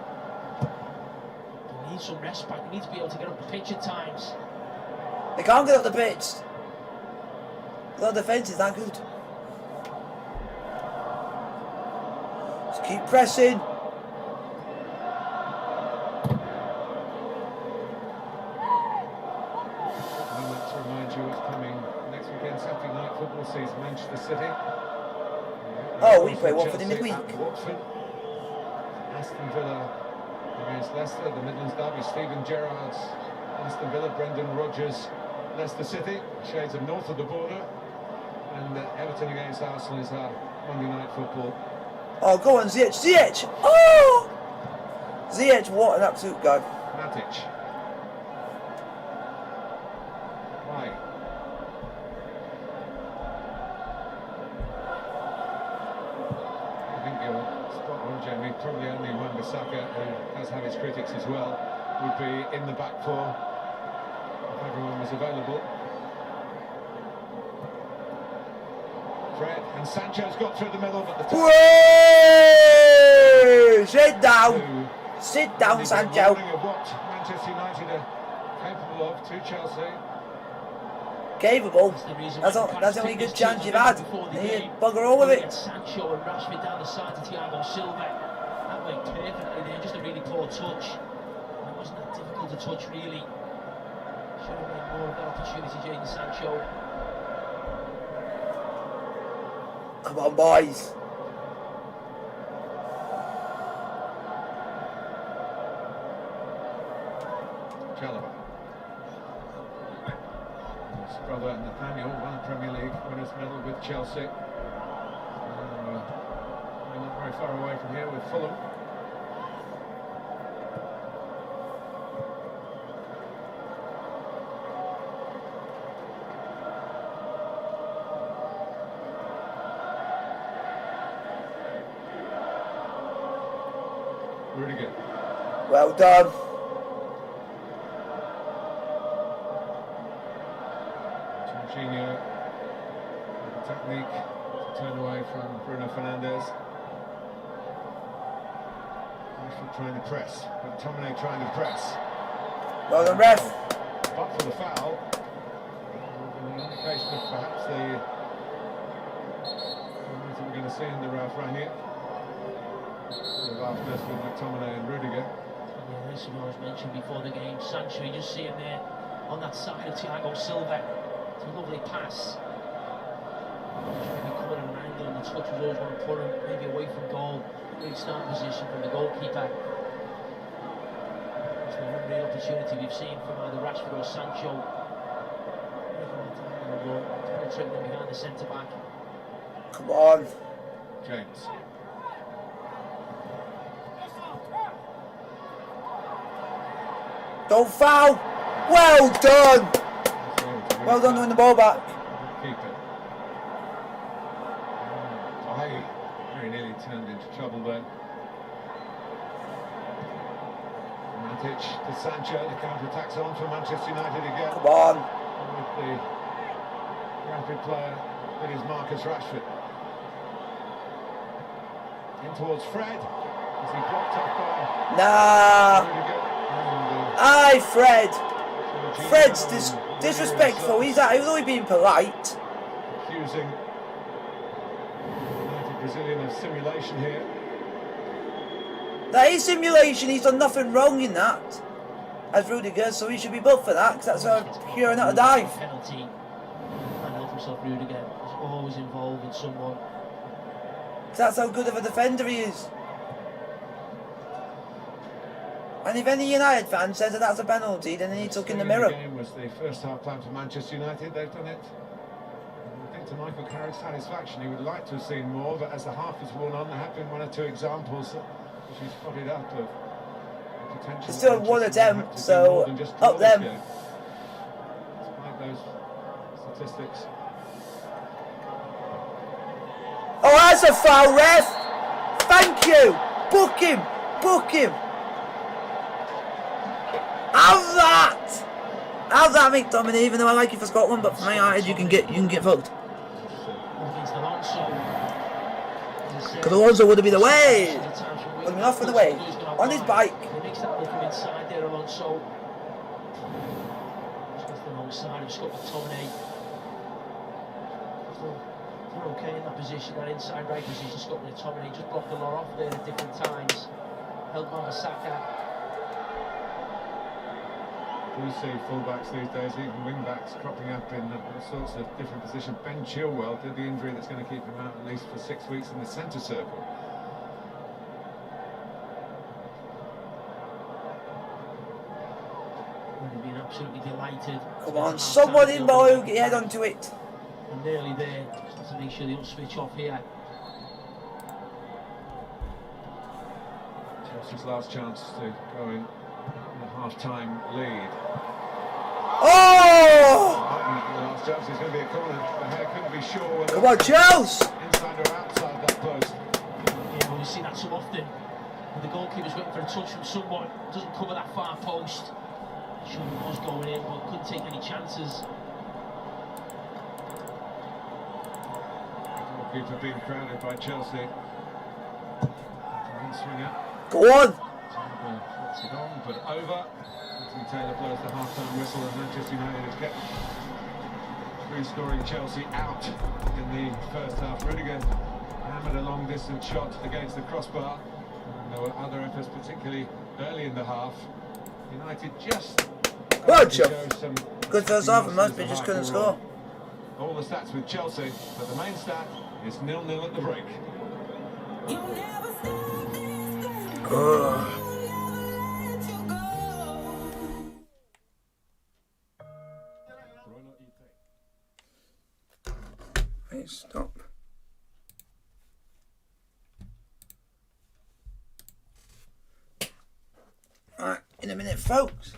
They need some rest back. They need to be able to get up the pitch at times. They can't get up the pitch. The defence is that good. Just keep pressing. Saturday night football season, Manchester City. Oh, we play Watford in midweek. Watford. Aston Villa against Leicester, the Midlands derby. Steven Gerrard's Aston Villa, Brendan Rodgers, Leicester City, shades of north of the border. And Everton against Arsenal is our Monday night football. Oh, go on, Ziyech, Ziyech! Oh! Ziyech, what an absolute guy. Matic. Why? Jamie, probably only Wan-Bissaka, who does have his critics as well, would be in the back four if everyone was available. Fred and Sancho's got through the middle, but the sit down. Sit down, Sancho. Of what Manchester United are capable of to Chelsea. Capable? That's the only good chance you've had. You bugger all with it. Sancho and Rashford down the side to Thiago Silva. That went perfectly there, just a really poor touch. It wasn't that difficult to touch, really. Should have made more of that opportunity, Jadon Sancho. Come on, boys. Chalobah. His brother Nathaniel won Premier League winners' medal with Chelsea. We're not very far away from here with Fulham. Rudiger. Well done. Jorginho, technique to turn away from Bruno Fernandes. Rashford trying to press, but McTominay trying to press. Well done, ref. But for the foul, an indication of perhaps the we're going to see in the Ralph Rangnick. The last mess with McTominay and Rudiger. Yeah, this was mentioned before the game. Sancho, you just see him there on that side of Thiago Silva. It's a lovely pass. Trying to come at an angle, and touch was always going to put him maybe away from goal. Great start position from the goalkeeper. It's the one real opportunity we've seen from either Rashford or Sancho. Penetrating them behind the centre back. Come on. James. Don't foul. Well done. Well done winning the ball back. Keep it. Very nearly turned into trouble there. Matic to Sancho. The counter-attack's on for Manchester United again. Come on. With the rapid player, it is Marcus Rashford. In towards Fred. As he blocked up by Nah. Rudiger. Aye, Fred. Fred's disrespectful. He's only being polite. Accusing United Brazilian of simulation here. That is simulation. He's done nothing wrong in that. As Rudiger, so he should be booked for that, because that's a pure and utter dive. Penalty. Can't help himself, Rudiger. He's always involved in someone. That's how good of a defender he is. And if any United fan says that that's a penalty, then they need to look in the mirror. The game was the first half plan for Manchester United. They've done it. And I think to Michael Carrick's satisfaction, he would like to have seen more, but as the half has worn on, there have been one or two examples which he's spotted up of potential. There's still one attempt, so up them. Despite those statistics. Oh, that's a foul, ref! Thank you! Book him! Book him! Have that! Have that, McTominay, even though I like you for Scotland, but for Man Utd you can get fucked. Because Alonso would have been away! Would have been off and away. On his bike. He makes that look from inside there, Alonso. Just the wrong side of Scott McTominay. They're okay in that position, that inside right position. Scott McTominay just blocked a lot off there at different times. Held by Saka. We see fullbacks these days, even wing-backs cropping up in all sorts of different positions. Ben Chilwell did the injury that's going to keep him out at least for 6 weeks in the centre circle. Would have been absolutely delighted. Come on, someone in below, get your head onto it. And nearly there, just to make sure they don't switch off here. Chelsea's last chance to go in the half-time lead. Oh! The last chance is going to be a corner. The hair couldn't be sure whether Come on, Chelsea! inside or outside that post. Yeah, well, we see that so often. When the goalkeeper's waiting for a touch from someone, doesn't cover that far post. Sure he was going in, but couldn't take any chances. Goalkeeper being crowded by Chelsea. Swinger. Go on! Flips it on, but over. Anthony Taylor blows the half-time whistle, and Manchester United has kept three-scoring Chelsea out in the first half. Rudiger hammered a long-distance shot against the crossbar. And there were other efforts, particularly early in the half. United just good first half, and most just couldn't score. All the stats with Chelsea, but the main stat is 0-0 at the break. Hey, stop. Alright, in a minute, folks.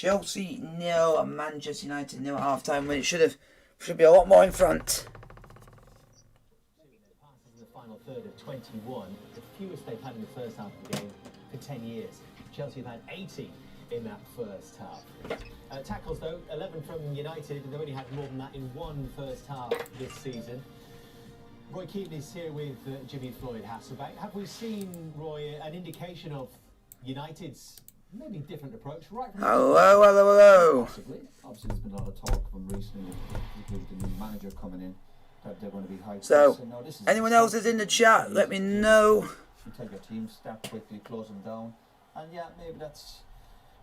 Chelsea 0 and Manchester United 0 at half time, when it should be a lot more in front. Passes in the final third of 21, the fewest they've had in the first half of the game for 10 years. Chelsea have had 80 in that first half. Tackles though, 11 from United, and they've only had more than that in one first half this season. Roy Keaton is here with Jimmy Floyd Hasselback. Have we seen, Roy, an indication of United's maybe different approach right from Hello. Possibly. Obviously, there's been a lot of talk from recently with the new manager coming in that they're going to be high. So, no, this is anyone else is in the chat, let me know. You take your team, start quickly, close them down, and yeah, maybe that's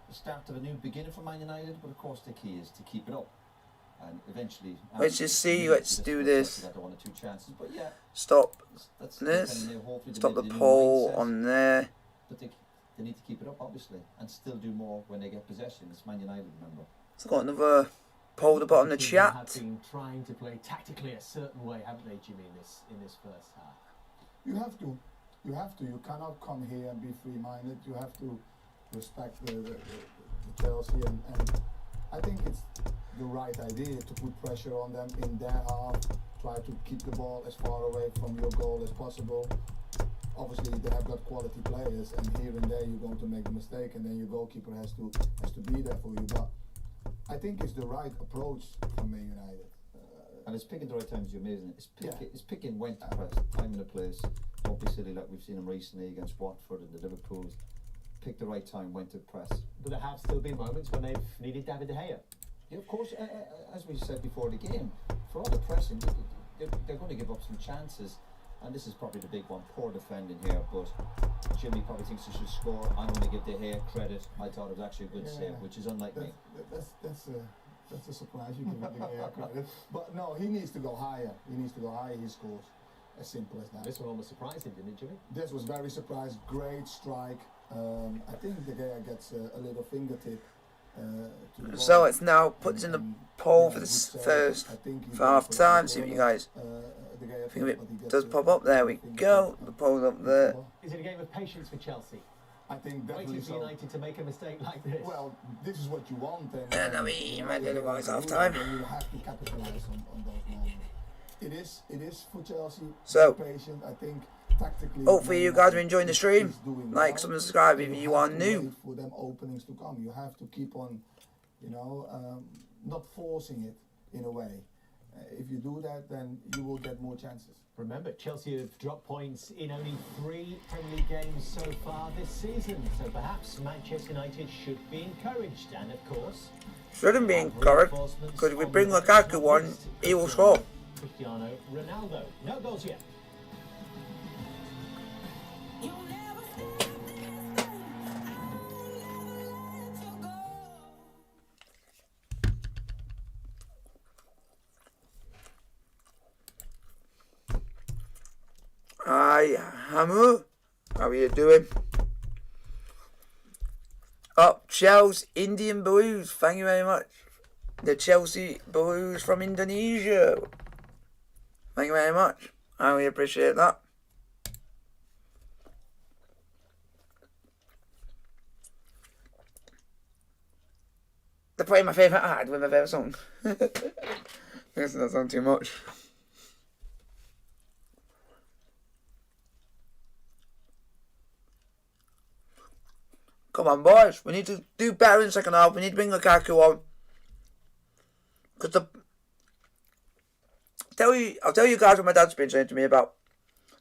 the start of a new beginning for Man United. But of course, the key is to keep it up, and eventually. Let's just see. Let's do this. One or two chances, but yeah. Stop that's this. Hopefully Stop the new poll mindset. on there. But they need to keep it up, obviously, and still do more when they get possession. It's Man United, remember. It's got another poll at the bottom of the chat. Have been trying to play tactically a certain way, haven't they, Jimmy, in this first half? You have to. You cannot come here and be free-minded. You have to respect the Chelsea, and I think it's the right idea to put pressure on them in their half. Try to keep the ball as far away from your goal as possible. Obviously, they have got quality players, and here and there you're going to make a mistake, and then your goalkeeper has to be there for you. But I think it's the right approach from Man United. And it's picking the right times, you're amazing. It's picking when to press, time and a place. Don't be silly like we've seen them recently against Watford and the Liverpools. Pick the right time when to press. But there have still been moments when they've needed David De Gea. Yeah, of course, as we said before the game, for all the pressing, they're going to give up some chances. And this is probably the big one, poor defending here, but Jimmy probably thinks he should score. I'm going to give De Gea credit. I thought it was actually a good save, which is unlike me. That's a surprise. You give De Gea credit, but no, he needs to go higher. He scores. As simple as that. This one almost surprised him, didn't it, Jimmy? This was very surprised. Great strike. I think De Gea gets a little fingertip. So it's now puts in the poll for this first for half time. See what you guys think of it. Does pop up. There we go. The poll's up there. Is it a game of patience for Chelsea? I think definitely waiting for so. United to make a mistake like this. Well, this is what you want, And I mean, you might get it right half time. You have to capitalize on those moments. It is for Chelsea. So, patient. I think tactically. Hopefully you guys are enjoying the stream. is doing Like, well. subscribe if you are have to new. wait for them openings to come. You have to keep on, not forcing it in a way. If you do that, then you will get more chances. Remember, Chelsea have dropped points in only 3 Premier League games so far this season. So perhaps Manchester United should be encouraged. And of course, Shouldn't be encouraged, because if we bring Lukaku on, he will score. Cristiano Ronaldo. No goals yet. Hi, Hamu. How are you doing? Up, Chelsea Indian Blues. Thank you very much. The Chelsea Blues from Indonesia. Thank you very much. I really appreciate that. They're playing my favourite ad with my favourite song. Doesn't that sound too much? Come on, boys. We need to do better in the second half. We need to bring Lukaku on. Because I'll tell you guys what my dad's been saying to me about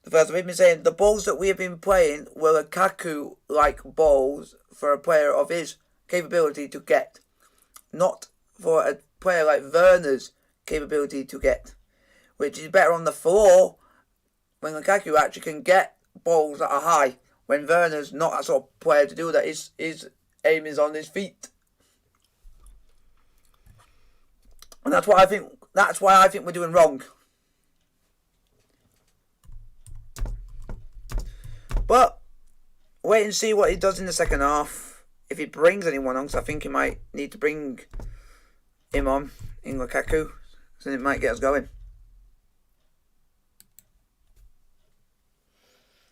the first. He's been saying the balls that we have been playing were Lukaku-like balls for a player of his capability to get. Not for a player like Werner's capability to get. Which is better on the floor when Lukaku actually can get balls that are high. When Werner's not that sort of player to do that, his aim is on his feet. And that's why I think we're doing wrong. But wait and see what he does in the second half. If he brings anyone on, because I think he might need to bring him on in Lukaku, so it might get us going.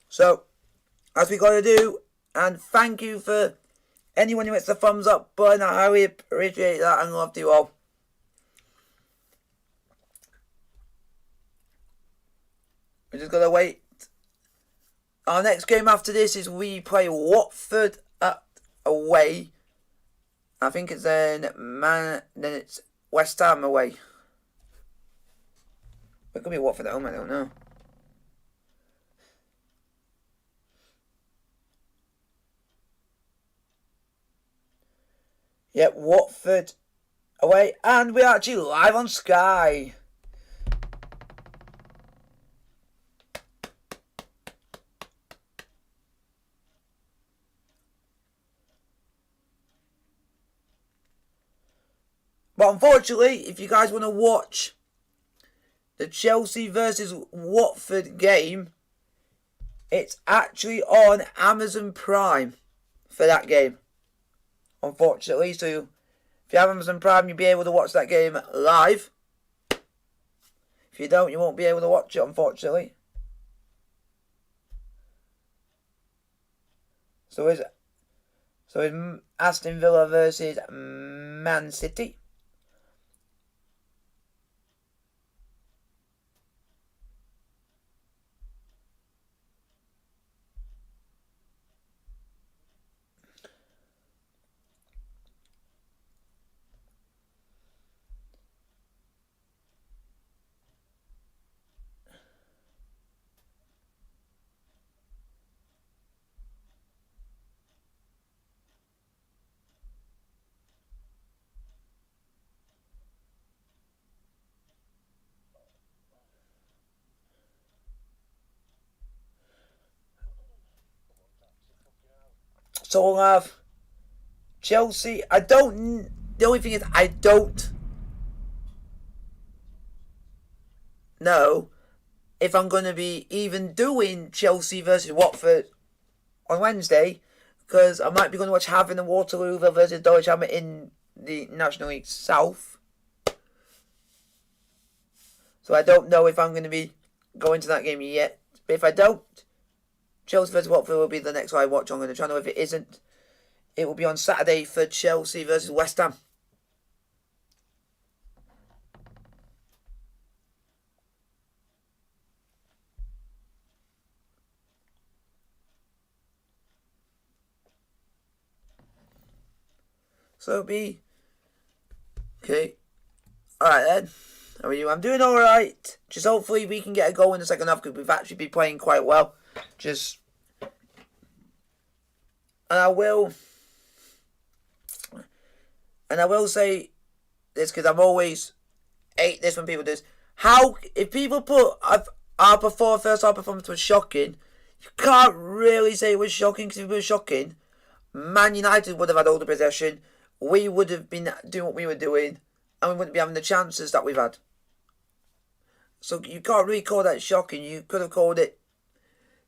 So, as we got to do, and thank you for anyone who hits the thumbs up button, I highly appreciate that and love you all. We're just gonna wait. Our next game after this is we play Watford away. I think it's then it's West Ham away. It could be Watford at home, I don't know. Yep, Watford away, and we're actually live on Sky. But unfortunately, if you guys want to watch the Chelsea versus Watford game, it's actually on Amazon Prime for that game. Unfortunately, so if you have Amazon Prime, you'll be able to watch that game live. If you don't, you won't be able to watch it, unfortunately. So it's Aston Villa versus Man City. So we'll have Chelsea. The only thing is, I don't know if I'm going to be even doing Chelsea versus Watford on Wednesday, because I might be going to watch Having and Waterloo versus Deutsche in the National League South. So I don't know if I'm going to be going to that game yet. But if I don't, Chelsea versus Watford will be the next I watch on the channel. If it isn't, it will be on Saturday for Chelsea versus West Ham. So it'll be okay. Alright then. How are you? I'm doing alright. Just hopefully we can get a goal in the second half, because we've actually been playing quite well. And I will say this, because I'm always hate this when people do this. If people put our first half performance was shocking, you can't really say it was shocking, because if it was shocking, Man United would have had all the possession, we would have been doing what we were doing, and we wouldn't be having the chances that we've had. So you can't really call that shocking. You could have called it,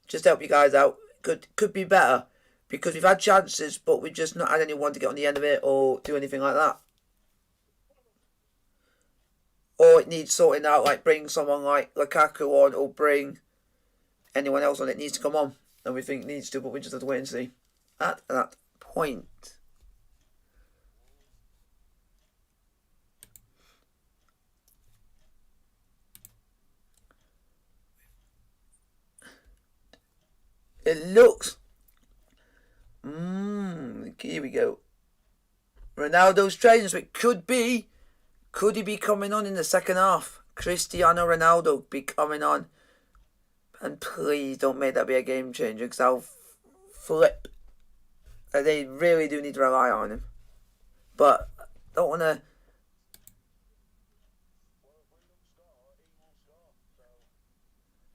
just help you guys out, could be better, because we've had chances, but we've just not had anyone to get on the end of it or do anything like that. Or it needs sorting out, like bring someone like Lukaku on, or bring anyone else on. It needs to come on, and we think it needs to, but we just have to wait and see at that point. It looks... here we go. Ronaldo's training, so it could he be coming on in the second half? Cristiano Ronaldo be coming on. And please don't make that be a game changer, because I'll flip. They really do need to rely on him. But don't want to...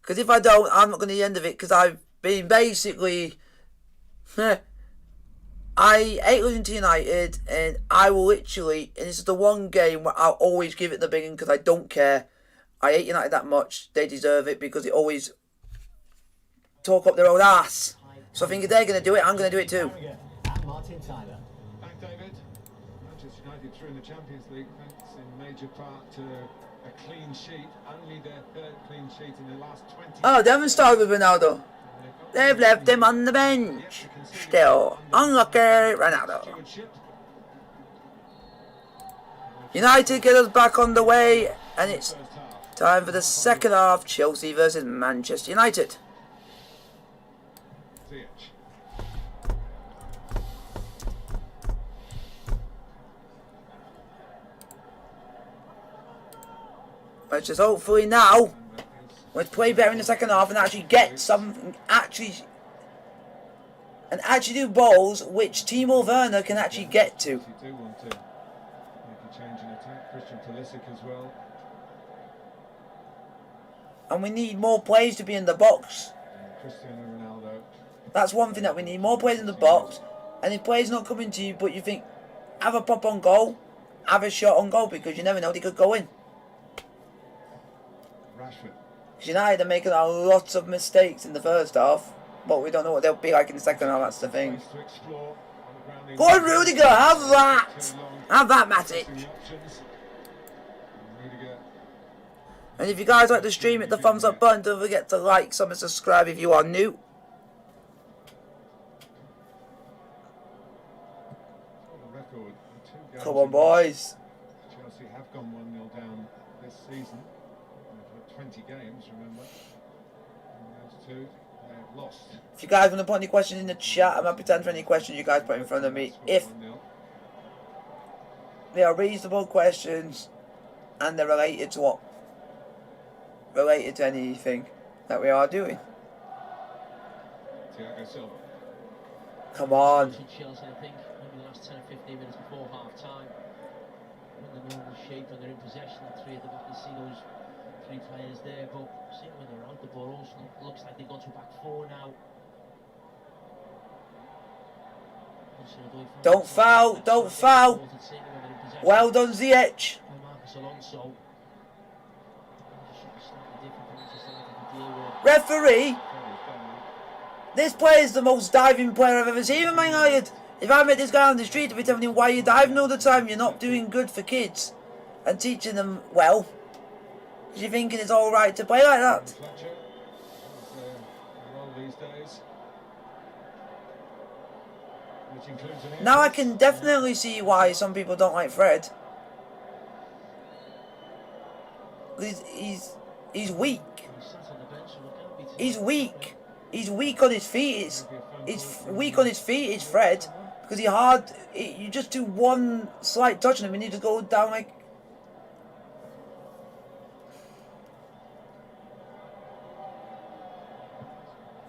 Because if I don't, I'm not going to the end of it, because I've been basically... I hate losing to United, and I will literally, and this is the one game where I'll always give it the big one, because I don't care. I hate United that much. They deserve it, because they always talk up their own ass. So I think if they're going to do it, I'm going to do it too. Martin Tyler. Thank David. Manchester United through in the Champions League, thanks in major part to a clean sheet. Only their third clean sheet in the last 20. Oh, they haven't started with Ronaldo. They've left him on the bench. Still, unlucky Ronaldo. Stewardship. United get us back on the way, and it's First half. time for the second half. Chelsea versus Manchester United. Ziyech. Let's just hopefully now And that is we'll play better in the second half and actually get something, actually do balls which Timo Werner can actually get to. You do want to make a change in attack. Christian Pulisic as well. And we need more players to be in the box. And Cristiano Ronaldo. That's one thing that we need, more players in the box. And if players not coming to you, but you think, have a pop on goal, have a shot on goal, because you never know, they could go in. Rashford. Because United are making a lot of mistakes in the first half, but we don't know what they'll be like in the second half, that's the thing. Place to explore on the ground. Go on, Rudiger, have that! Have that, Matic. The options. And Rudiger. And if you guys like the stream, hit the thumbs up button, don't forget to like, comment, subscribe if you are new. For the record, the 2 games Come on, in boys. which Chelsea have gone 1-0 down this season. They've had 20 games, remember. And those 2, they've lost. If you guys want to put any questions in the chat, I'm happy to answer any questions you guys put in front of me. If 1-0. they are reasonable questions and they're related to what? Related to anything that we are doing. Thiago Silva. Come on. Chelsea, I think, maybe the last 10 or 15 minutes before half time. In the normal shape when they're in possession, 3 at the back, you see those 3 players there, but seeing when they're out the ball, also looks like they've gone to back 4 now. Don't foul, don't foul. Well done, Ziyech. Marcus Alonso. Referee, this player is the most diving player I've ever seen in Man United. If I met this guy on the street, I'd be telling him why you're diving all the time. You're not doing good for kids and teaching them well. Because you're thinking it's alright to play like that. Fletcher. That's a role these days. Which includes an Now I can definitely see why some people don't like Fred. He's weak. He's weak. He's weak on his feet. He's weak on his feet. It's Fred because you just do one slight touch on him and he just go down like.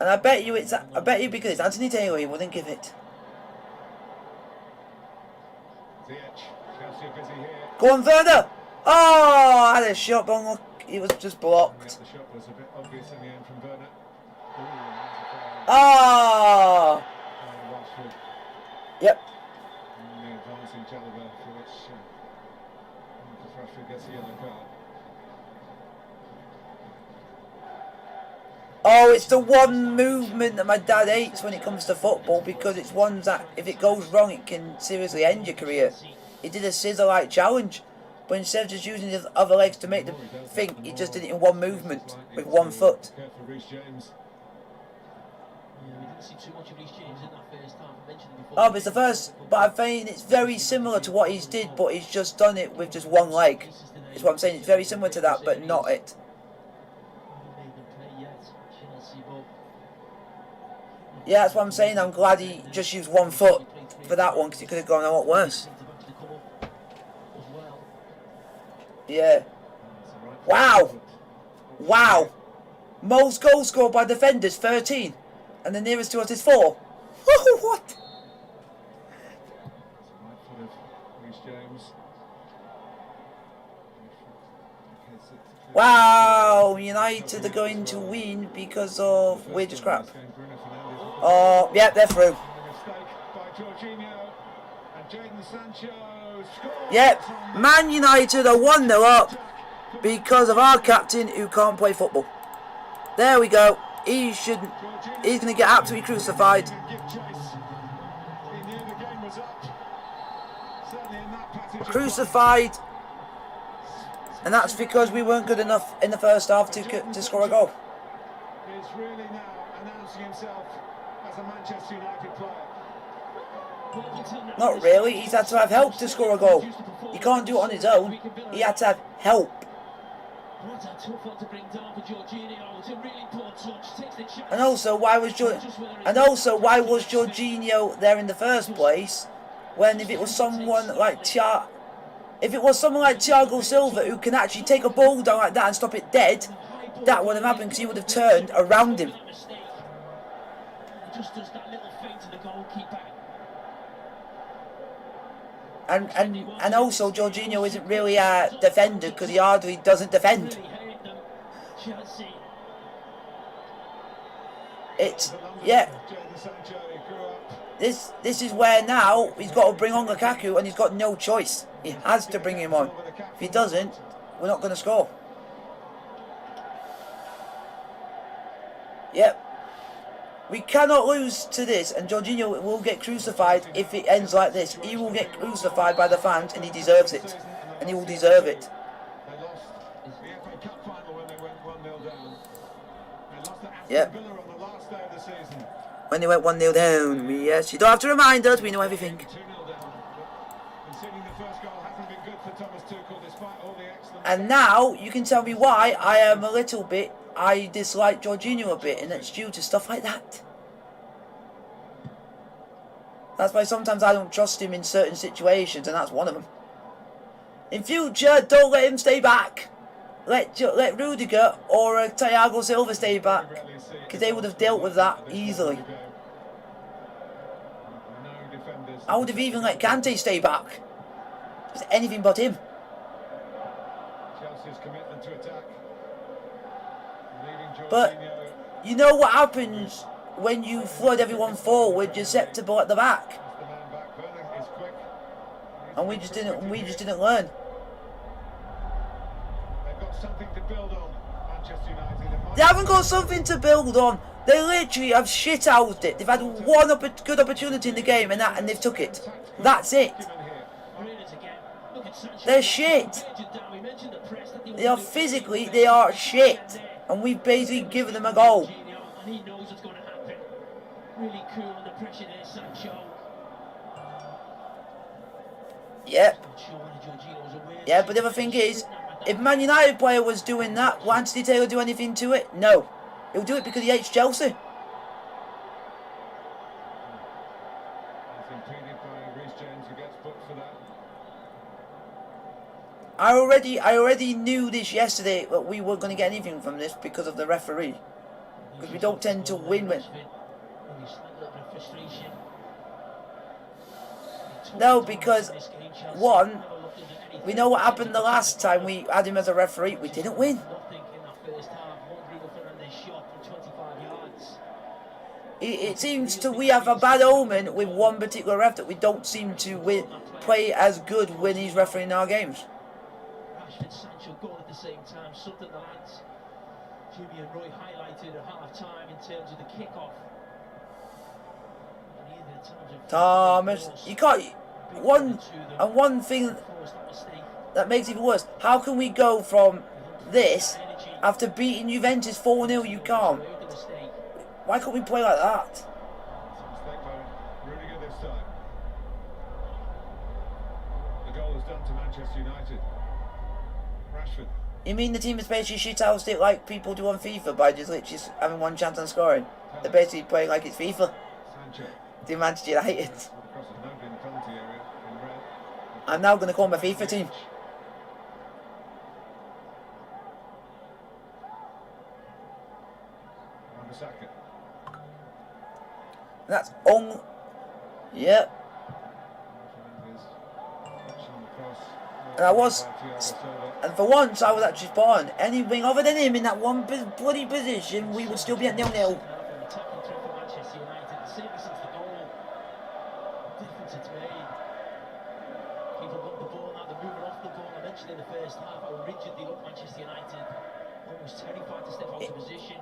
And I bet you because it's Anthony Taylor, he wouldn't give it. Ziyech. Chelsea are busy here. Go on, Werner. Oh, I had a shot, but look, he was just blocked. The shot was a bit obvious in the end from Werner. Ooh, Oh. Rashford. Yep. And the advancing Chalobah for which Marcus Rashford gets a yellow card. Oh, it's the one movement that my dad hates when it comes to football because it's one that, if it goes wrong, it can seriously end your career. He did a scissor-like challenge, but instead of just using his other legs to make the thing, he just did it in one movement with one foot. Careful, Reece James. Yeah, we didn't see too much of Reece James in that first half. I mentioned it before. Oh, but it's the first, but I'm saying it's very similar to what he's did, but he's just done it with just one leg. That's what I'm saying, it's very similar to that, but not it. Yeah, that's what I'm saying. I'm glad he just used one foot for that one because it could have gone a lot worse. Yeah. Wow. Wow. Most goals scored by defenders, 13. And the nearest to us is 4. What? Right foot of Reece James. Wow. United are going to win because of we're just crap. Oh, yeah, they're through. Yep, Man United are 1-0 up because of our captain who can't play football. There we go. He's going to get absolutely crucified. Crucified. And that's because we weren't good enough in the first half to score a goal. It's really now announcing himself as a Manchester United player. Not really. He's had to have help to score a goal. He can't do it on his own. He had to have help. What a tough one to bring down for Jorginho. It's a really poor touch. Takes the chance. And also, why was Jorginho there in the first place? When if it was someone like Thiago Silva who can actually take a ball down like that and stop it dead, that would have happened because he would have turned around him. Just does that little feint to the goalkeeper. And also Jorginho isn't really a defender because he hardly doesn't defend. It's This is where now he's got to bring on Lukaku and he's got no choice. He has to bring him on. If he doesn't, we're not going to score. Yep. We cannot lose to this, and Jorginho will get crucified if it ends like this. He will get crucified by the fans, and he deserves it. And he will deserve it. They lost the FA Cup final when they went 1-0 down. They lost to Aston Villa on the last day of the season. When they went 1-0 down. Yes, you don't have to remind us, we know everything. 2-0 down. Conceding the first goal hasn't been good for Thomas Tuchel despite all the excellent. And now you can tell me why I dislike Jorginho a bit, and it's due to stuff like that. That's why sometimes I don't trust him in certain situations, and that's one of them. In future, don't let him stay back. Let Rudiger or Thiago Silva stay back, because they would have dealt with that easily. I would have even let Kante stay back. It's anything but him. Chelsea's commitment to attack. But you know what happens when you flood everyone forward? You're susceptible at the back, and we just didn't learn. They've got something to build on, Manchester United. They haven't got something to build on. They literally have shithoused it. They've had one good opportunity in the game, and they've took it. That's it. They're shit. They are physically, they are shit. And we've basically given them a goal. And he knows what's going to happen. Really cool under pressure there, Sancho. Yep. Yeah, but the other thing is, if Man United player was doing that, will Anthony Taylor do anything to it? No. He'll do it because he hates Chelsea. I already knew this yesterday that we weren't going to get anything from this because of the referee. Because we don't tend to win when... No, because one, we know what happened the last time we had him as a referee. We didn't win. It seems we have a bad omen with one particular ref that we don't seem to play as good when he's refereeing our games. Sancho goal at the same time, something the lads Jimmy and Roy highlighted at half-time in terms of the kick-off. Thomas, you can't... One thing that makes it even worse, how can we go from this after beating Juventus 4-0? You can't. Why can't we play like that? Rudiger this time. The goal is done to Manchester United. Rashford. You mean the team is basically shithoused it like people do on FIFA by just literally having one chance on scoring? They're basically playing like it's FIFA. Sancho. The Manchester United. I'm now going to call my FIFA team. That's on. Yep. And for once I was actually spawned. Anything other than him in that one bloody position, we would still be at 0-0. In the first half, how rigid they look, Manchester United, almost terrified to step out of position.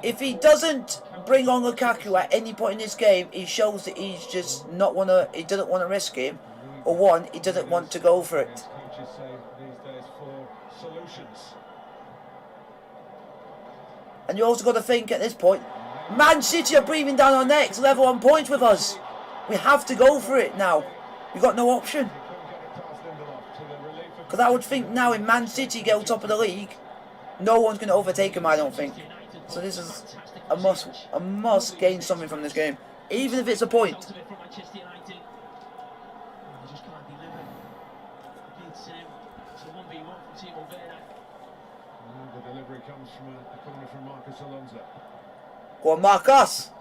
If he doesn't bring on Lukaku at any point in this game, he shows that he's just not he doesn't want to risk him, or one, he doesn't want to go for it. Coaches say these days for solutions. And you also got to think at this point, Man City are breathing down our necks, level on points with us. We have to go for it now. We've got no option. Because I would think now in Man City get on top of the league, no one's going to overtake him, I don't think. So this is a must gain something from this game. Even if it's a point. The delivery comes from a corner from Marcus Alonso. Go on, Marcus.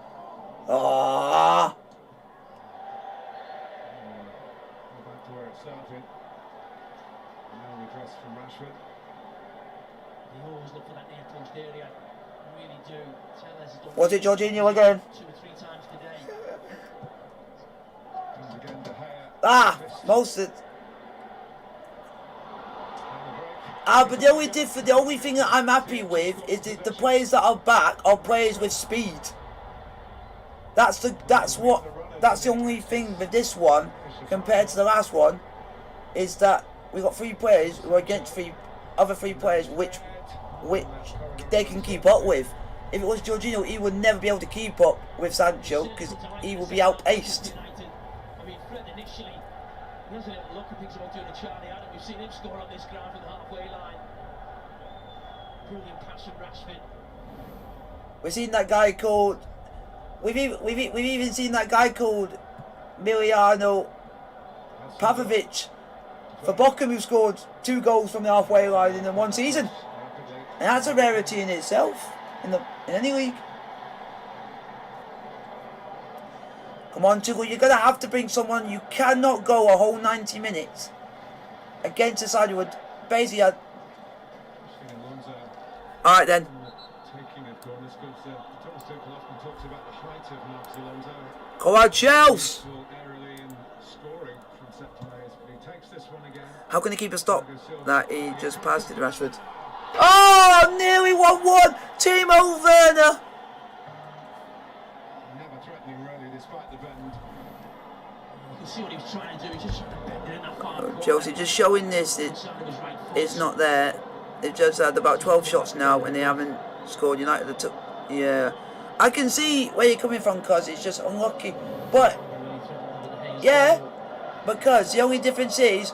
Ah. Back to where it started. Now we press from Rashford. They always look for that near post area. Really do. Tellez has done Was it Jorginho again? 2 or 3 times today. Comes again De Gea. Ah, most of it. But the only thing that I'm happy with is that the players that are back are players with speed. That's the only thing with this one compared to the last one, is that we got 3 players who are against other 3 players which they can keep up with. If it was Jorginho, he would never be able to keep up with Sancho because he will be outpaced. I mean, Fred initially, he has a little look and thinks about doing a Charlie Adam. We've seen him score on this ground from the halfway line. Brilliant pass from Rashford. We've seen that guy called. We've even seen that guy called Miliano Pavlovic for Bochum, who scored 2 goals from the halfway line in one season, and that's a rarity in itself in any league. Come on, Tuchel, you're gonna have to bring someone. You cannot go a whole 90 minutes against a side who would basically had. All right then. Come on, Chelsea. How can he keep a stop? That he just passed it to Rashford. Oh, nearly 1-1. Timo Werner. Never threatening really, despite the bend. You can see what he was trying to do. He's just trying to bend it in that far corner. Chelsea just showing this. It's not there. They've just had about 12 shots now and they haven't scored. United took. Yeah. I can see where you're coming from, cuz it's just unlucky. But yeah, because the only difference is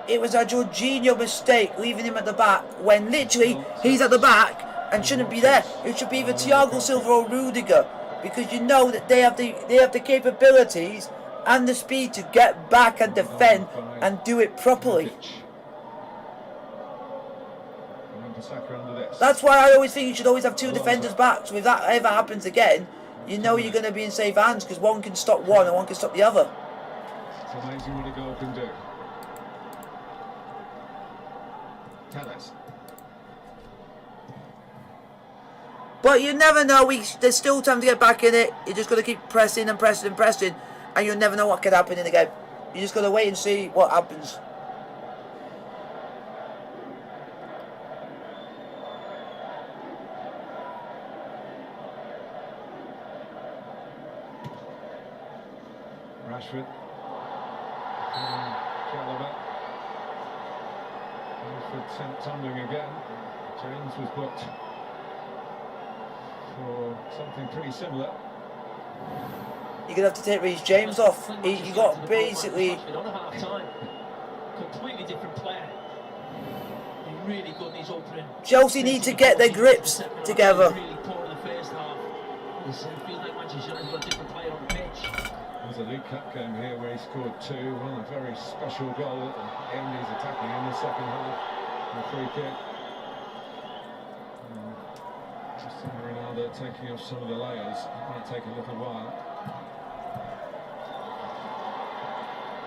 it was a Jorginho mistake leaving him at the back when literally he's at the back and shouldn't be there. It should be either Thiago Silva or Rudiger, because you know that they have the capabilities and the speed to get back and defend and do it properly. That's why I always think you should always have 2 defenders back. So if that ever happens again, you know you're going to be in safe hands because one can stop one and one can stop the other. It's amazing what a goal can do. Tellez. But you never know. There's still time to get back in it. You just got to keep pressing and pressing and pressing, and you'll never know what could happen in the game. You just got to wait and see what happens. Rashford. Rashford sent tumbling again. James was booked for something pretty similar. You're going to have to take Reece James off. You got basically. Completely different player. Really good in his opening. Chelsea need to get their grips together. Really poor in the first half. It feels like Manchester United got a different player on the pitch. There's a League Cup game here where he scored 2. Well, a very special goal. And he's attacking in the second half. A free kick. Cristiano Ronaldo taking off some of the layers. It might take a little while.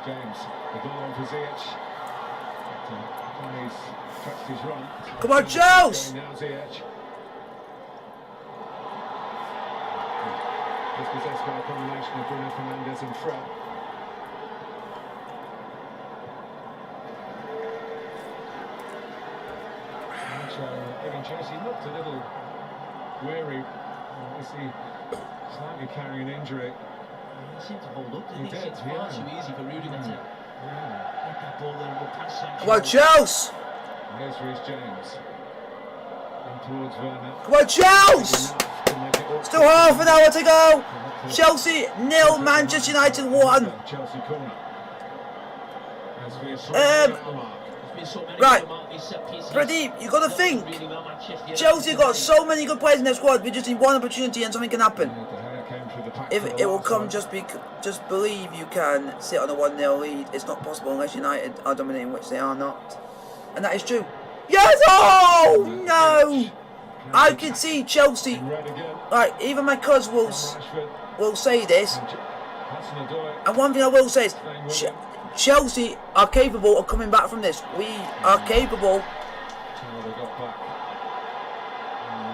James, the ball on for Ziyech. He's touched his run. Come on, Chelsea! Now Ziyech. Dispossessed by a combination of Bruno Fernandes and Fred. Giving Chelsea looked a little weary. Obviously, slightly carrying an injury. He seemed to hold up, didn't he? Did, It's far too easy for Rudiger to get that ball there and go past Sancho. Come on, Chelsea! Here's Reece James. In towards Werner. Come on, Chelsea! to make it awkward. Still half an hour to go. Chelsea 0, Manchester United 1. Chelsea corner. As we approach the mark. Right, Pradeep, you got to think. Chelsea got so many good players in their squad. We just need one opportunity and something can happen. If it will come, just believe you can sit on a 1-0 lead. It's not possible unless United are dominating, which they are not, and that is true. Yes! Oh no! I can see Chelsea. Like even my cuz will say this, and one thing I will say is Chelsea are capable of coming back from this. We are capable.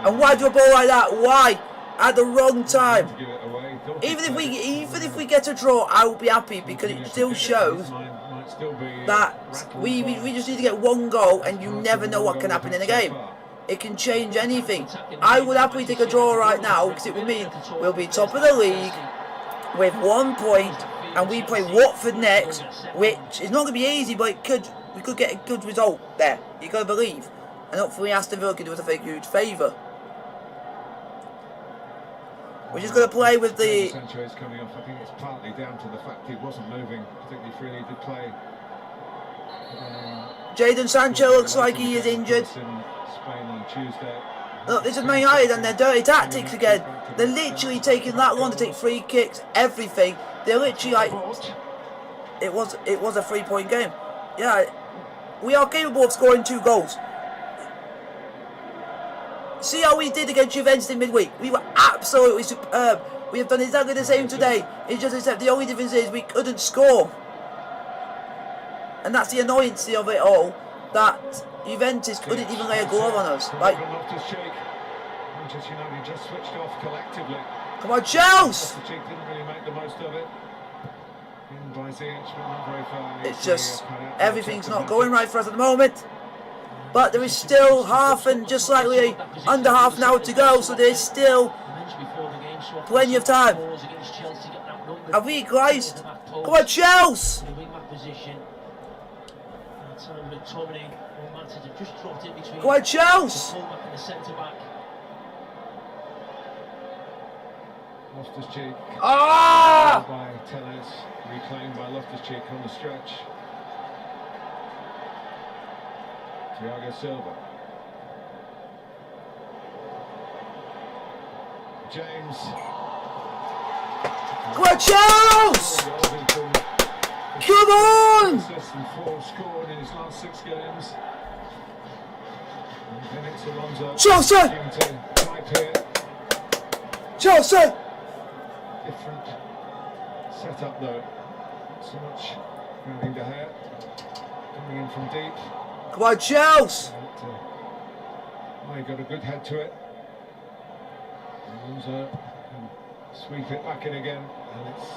And why do a ball like that? Why? At the wrong time. Even if we get a draw, I will be happy because it still shows that we just need to get one goal, and you never know what can happen in a game. It can change anything. I would happily take a draw right now because it would mean we'll be top of the league with 1 point, and we play Watford next, which is not going to be easy, but we could get a good result there. You got to believe, and hopefully Aston Villa can do us a huge favour. We're just going to play with the. Sancho is coming off. I think it's partly down to the fact he wasn't moving, particularly freely to play. Jadon Sancho looks like he is injured. In Spain on Tuesday. Look, this is Man United and their dirty tactics again. They're literally taking that long to take free kicks, everything. They're literally like, it was a 3-point game. Yeah, we are capable of scoring 2 goals. See how we did against Juventus in midweek. We were absolutely superb. We have done exactly the same today. It's just except the only difference is we couldn't score. And that's the annoyance of it all. That Juventus couldn't even lay a glove on us. Like, Manchester United just switched off collectively. come on, Chelsea! Didn't really make the most of it. It's just everything's not going right for us at the moment. But there is still half and just slightly under half an hour to go, so there's still plenty of time. Have we equalised? Come on, Chelsea! Come on, Chelsea! Loftus-Cheek. Ah! By Tellez, reclaimed by Loftus-Cheek on the stretch. Thiago Silva. James. Come on, Chelsea! Come on! 4 scored in his last 6 games. And then it's Alonso. Chelsea! Looking to type here. Chelsea! Different setup though. So much grabbing De Gea. Coming in from deep. Come on, Chelsea! He got a good head to it. Alonso can sweep it back in again, and it's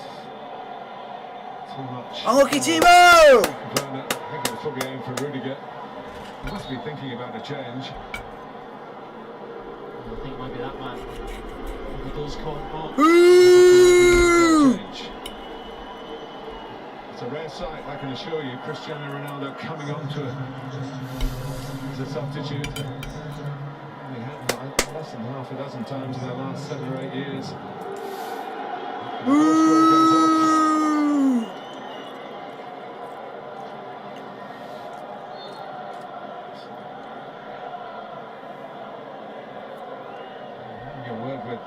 too much. Unlucky Timo! I think it was probably aiming for Rudiger. He must be thinking about a change. I think maybe that man. If he does come on. Change. It's a rare sight, I can assure you. Cristiano Ronaldo coming on to it as a substitute. He had less than half a dozen times in the last 7 or 8 years.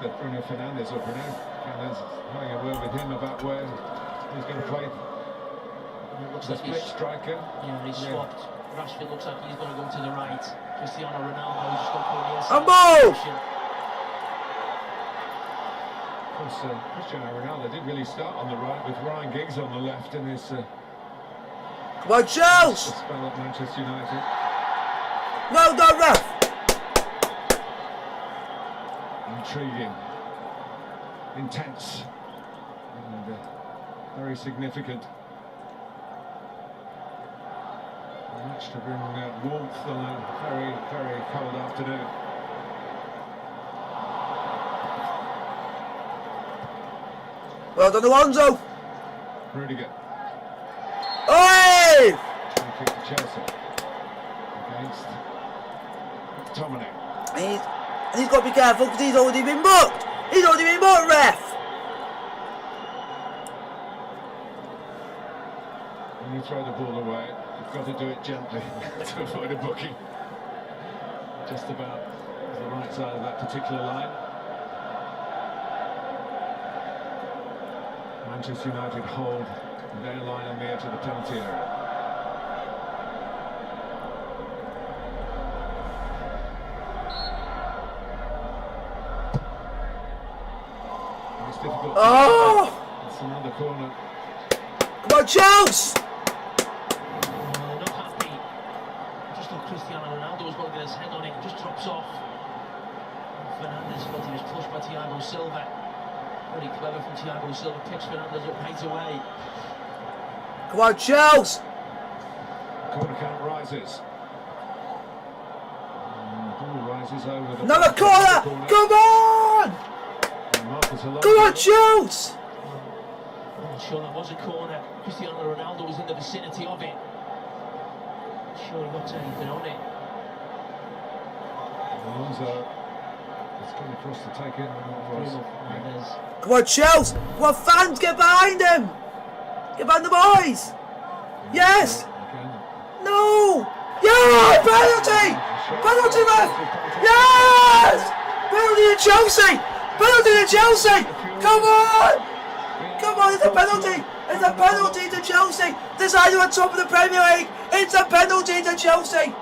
With Bruno Fernandes having a word with him about where he's going to play. It looks like split striker. Yeah, he's swapped. Rashford looks like he's going to go to the right. Cristiano Ronaldo is just going to put the inside. Of course, Cristiano Ronaldo did really start on the right with Ryan Giggs on the left in his come on, Chelsea! spell at Manchester United. Well done, ref! Intriguing, intense, and very significant. A match to bring warmth on a very, very cold afternoon. Well done, Alonso! Rudiger. Oi! Free kick to Chelsea against Tomine. And he's got to be careful because he's already been booked. He's already been booked, ref. When you throw the ball away, you've got to do it gently to avoid a booking. Just about the right side of that particular line. Manchester United hold their line on the edge of the penalty area. It's difficult. Oh! It's another corner. Come on, Chelsea! Not happy. Just thought Cristiano Ronaldo was going to get his head on it. Just drops off. Fernandes thought he was pushed by Thiago Silva. Very clever from Thiago Silva. Picks Fernandes up right away. Come on, Chelsea! Corner count rises. And the ball rises over the... Another corner! Come on! Come on, Chelsea! I'm sure that was a corner. Cristiano Ronaldo was in the vicinity of it. Not sure he got anything on it. Alonso has come across to take it. Come on, Chelsea! Come on, fans, get behind him! Get behind the boys! Yes! No! Yeah! Penalty! Penalty, ref! Yes! Penalty to Chelsea! Penalty to Chelsea! Come on! Come on, it's a penalty! It's a penalty to Chelsea! Decided on top of the Premier League! It's a penalty to Chelsea!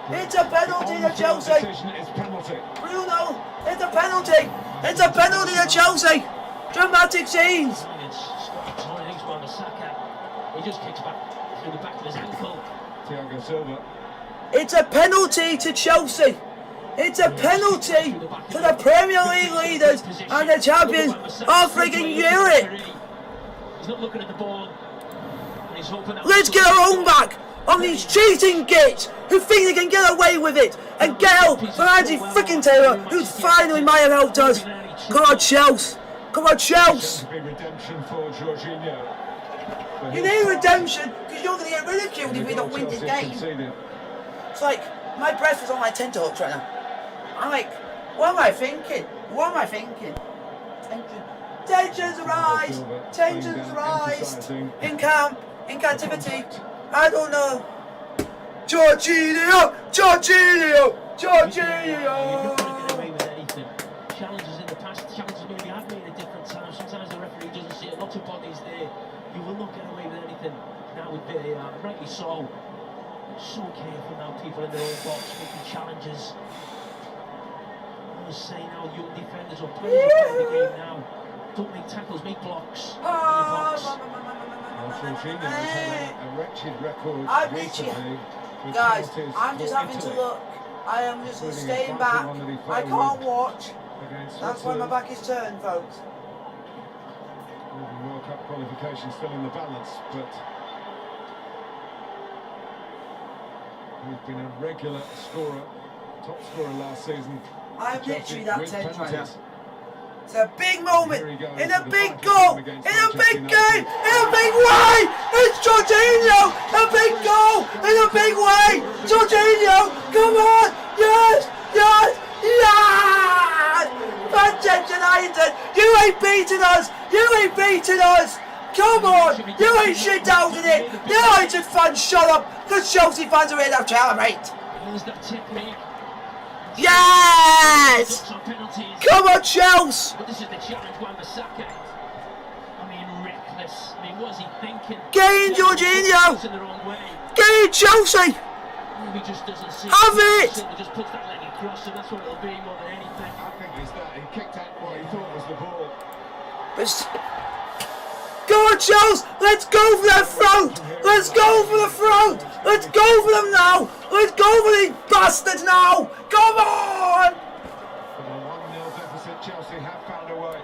It's a penalty to Chelsea! Bruno, it's a penalty! It's a penalty to Chelsea! Dramatic scenes! He just kicks back through the back of his ankle. Thiago Silva. It's a penalty to Chelsea! It's a penalty to the Premier League leaders and the champions of friggin' Europe! He's not looking at the ball. And he's hoping that Let's get our own back on these cheating gits who think they can get away with it and get help from Andy frickin' Taylor, who's finally might have helped us. Come on, Chelsea! Come on, Chelsea! Redemption for Jorginho. You need redemption because you're going to get ridiculed if we don't win this game. It's like my breath is on my tenterhooks right now. I'm like, what am I thinking? What am I thinking? Tension. Tensions rise. Tensions rise. In camp, in captivity. I don't know. Jorginho! Jorginho! Jorginho! Challenges in the past, challenges maybe have made a different time. Sometimes the referee doesn't see a lot of bodies there. You will not get away with anything now with VAR, rightly so. So careful now, people in their own box making challenges. I was saying now, young defenders or players are playing the game now. Don't make tackles, make blocks. Jorginho has had a wretched record recently. Guys, I'm just having to look. I am just staying back. I can't watch. That's why my back is turned, folks. World Cup qualification still in the balance, but he's been a regular scorer, top scorer last season. I'm literally that tense right now. penalties. It's a big moment, in a big goal, in a big game, in a big way. It's Jorginho, a big goal, in a big way. Jorginho, come on, yes, yes, yes. Manchester United, you ain't beating us, you ain't beating us. Come on, you ain't shit out in it. United fans, shut up, because Chelsea fans are here to celebrate. Here's that technique. Yes! Come on, Chelsea! But this is the challenge Wan-Bissaka. I mean, reckless. I mean, what is he thinking? Get in, Jorginho! In the wrong way. Get in, Chelsea! Maybe just doesn't see. Have it! He just puts that leg across, and that's what it'll be more than anything. I think it's that he kicked out what he thought was the ball. Go on, Chelsea! Let's go for that front! Let's go for the front! Let's go for them now! Let's go for these bastards now! Come on! From a 1-0 deficit, Chelsea have found a way.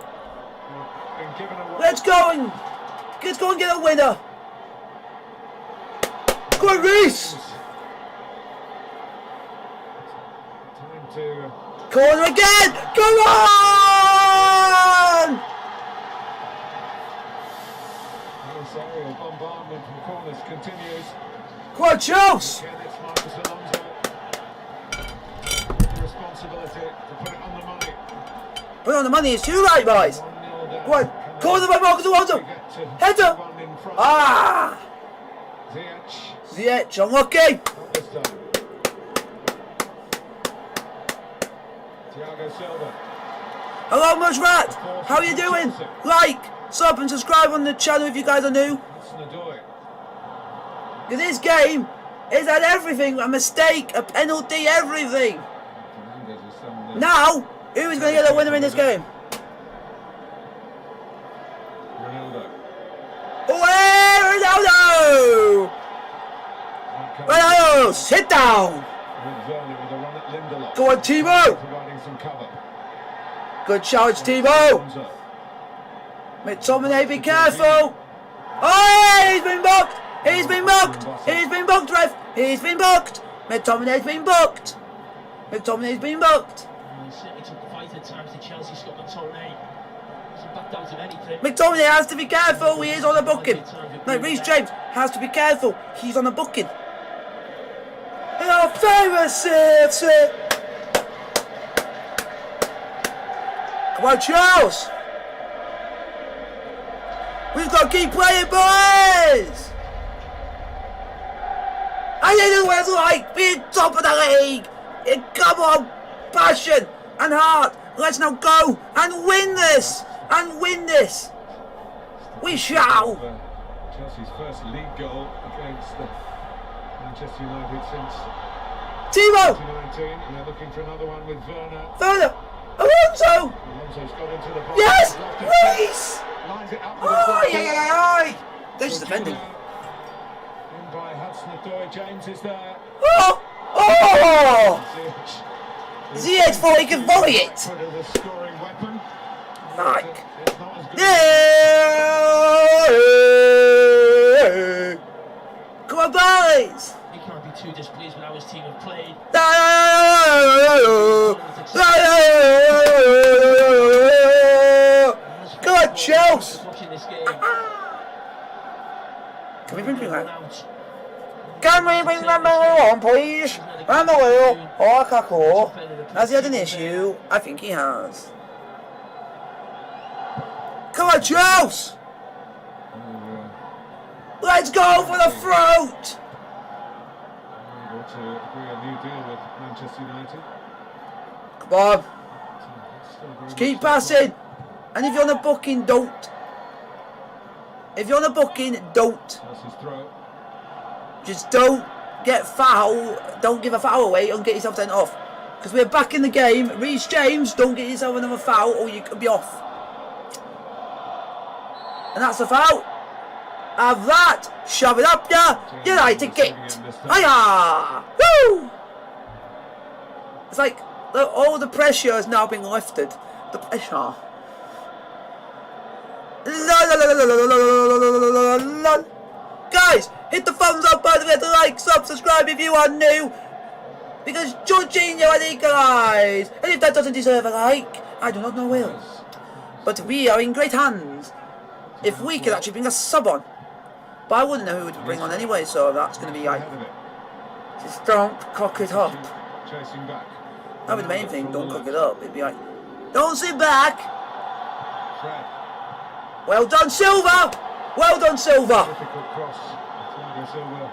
Been given away. Let's go and get a winner! Go on, Reece! Time to Corner again! Come on! this aerial bombardment from corners continues. Come on, Chelsea! Again, it's Marcus Alonso. The responsibility to put it We're on the money. It's too right, boys. 1-0 down. Go on. Corner by Marcus Alonso. Header. Ah. Ziyech. Ziyech, unlucky. Not this time. Thiago Silva. Hello, Mushrat. How are you doing? Like, sub, and subscribe on the channel if you guys are new. Hudson-Odoi. This game is at everything. A mistake, a penalty, everything. Fernandes is some, Now, who is going to get the winner in this game? Ronaldo. Away, Ronaldo! Ronaldo, sit down. With Werner with a run at Lindelof. Go on, Timo. Providing some cover. Good charge, Timo. McTominay, be careful. Oh, he's been booked. He's been booked. He's been booked, ref. He's been booked. McTominay's been booked. McTominay's been booked. He certainly took the fight at times to Chelsea, Scott McTominay. Hasn't backed out of anything. McTominay has to be careful. He is on a booking. No, Reece James has to be careful. He's on a booking. And our favourite save. Come on, Charles. We've got to keep playing, boys. I didn't know what it's like being top of the league. Come on, passion and heart. Let's now go and win this. We shall. Chelsea's first league goal against Manchester United since Timo. 2019, and they're looking for another one with Werner. Werner. Alonso. Alonso's got into the box. Yes. Loftus Reece. lines it up with Oh, a yeah. This is defending. In by Hudson-Odoi. James is there. Oh. Ziyech thought he could volley it. Put of the scoring weapon. Like. It's not as good. Yeah. Come on, boys. He can't be too displeased with how his team have played. Come on, Chelsea. Watching this game. Can we bring that? Can we bring that on, please? And the wheel. Oh, Kako. Has he had an issue? I think he has. Come on, Chelsea. Let's go for the throat. Able to agree a new deal with Manchester United. Come on. Still very Keep much passing. And if you're on a booking, don't. If you're on a booking, don't. Chelsea's throw. Just don't get foul. Don't give a foul away and get yourself sent off. Because we're back in the game. Reece James, don't get yourself another foul or you could be off. And that's a foul. Have that. Shove it up there. United gate. Hiya! Woo! It's like all the pressure has now been lifted. The pressure. Guys, hit the thumbs up button, hit the like, subscribe if you are new. Because Jorginho had equalised. And if that doesn't deserve a like, I do not know will. But we are in great hands. If we could actually bring a sub on. But I wouldn't know who to bring on anyway, so that's going to be like, Ahead of it. just don't cock it up. Chasing back. That would be the main thing, don't cock it up. It'd be like, don't sit back. Fred. Well done, Silva. Well done, Silva. Difficult cross. Thiago Silva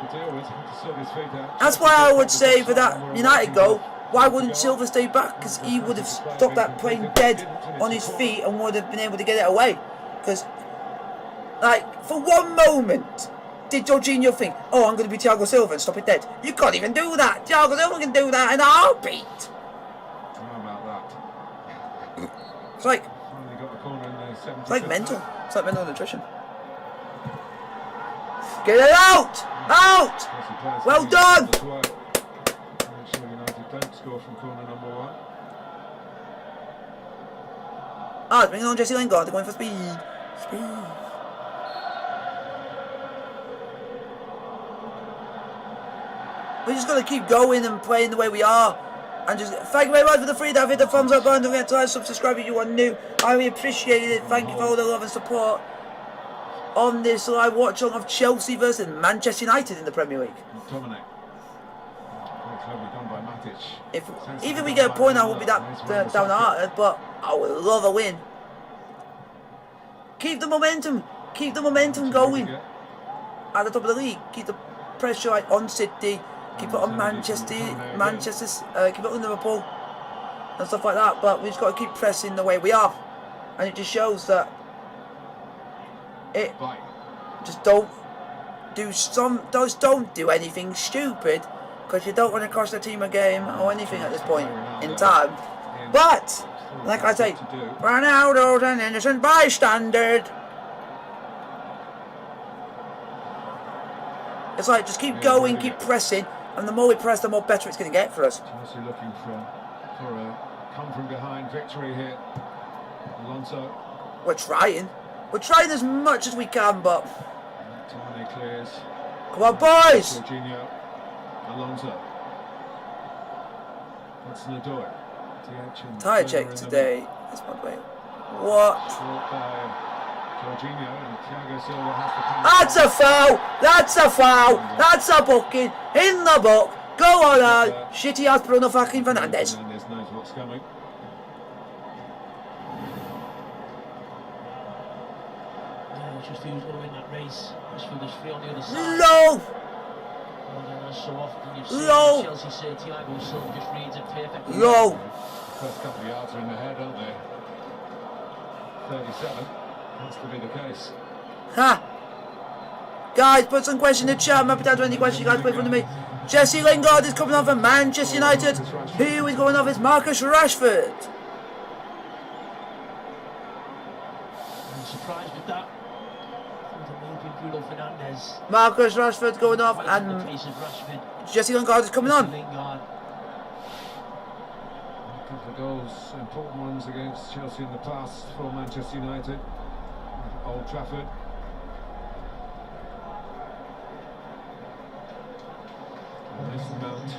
to deal with. Had to sort his feet out. That's why I would say for that United goal, why wouldn't Silva stay back? Because he would have stopped that plane dead on his feet and would have been able to get it away. Because, like, for one moment, did Jorginho think, oh, I'm going to be Thiago Silva and stop it dead? You can't even do that. Thiago Silva can do that in a heartbeat. How about that? It's like, Finally got the corner in the 75th. it's like mental. It's like mental nutrition. Get it out! Out! Chelsea players Well getting done! this way. Make sure United don't score from corner number 1. Ah, it's bringing on Jesse Lingard. They're going for speed. Speed. We just got to keep going and playing the way we are. And just thank you very much for the free dive. Hit the thumbs up button. Don't forget to like, subscribe if you are new. I really appreciate it. Thank you for all the love and support on this live watch along of Chelsea versus Manchester United in the Premier League. Dominic. cleverly done by Matic. If either we get a point, I will be downhearted, but I would love a win. Keep the momentum going at the top of the league. Keep the pressure on City. Keep it on Manchester, keep it on Liverpool and stuff like that. But we've just got to keep pressing the way we are, and it just shows that it just don't do anything stupid, because you don't want to cost the team a game or anything at this point in time. But like I say, Ronaldo's an innocent bystander. It's like, just keep going, keep pressing, and the more we press, the more better it's going to get for us. Chelsea looking for a come from behind victory here. Alonso. We're trying as much as we can, but Tane clears. come on, boys! Jorginho. Alonso. That's Nadoi. Tire check today. That's my way. What? Short by Jorginho, and Thiago Silva has to come. That's a foul! That's a foul! That's a booking! In the book! Go on, shitty ass Bruno fucking Fernandes. Fernandes knows what's coming. Just who's going to win that race. Rashford is free on the other side. No! So often you've seen No! Chelsea say Thiago Silva just reads it perfectly. No! The first couple of yards are in the head, aren't they? 37. Has to be the case. Ha! Guys, put some questions in the chat. I'm happy to answer any questions you guys put in front of me. Jesse Lingard is coming on for Manchester United. Who is going off is Marcus Rashford. I'm surprised with that. Bruno Fernandes. Marcus Rashford going off, and Jesse Lingard is coming on. A couple of goals, important ones against Chelsea in the past for Manchester United at Old Trafford. Mason Mount,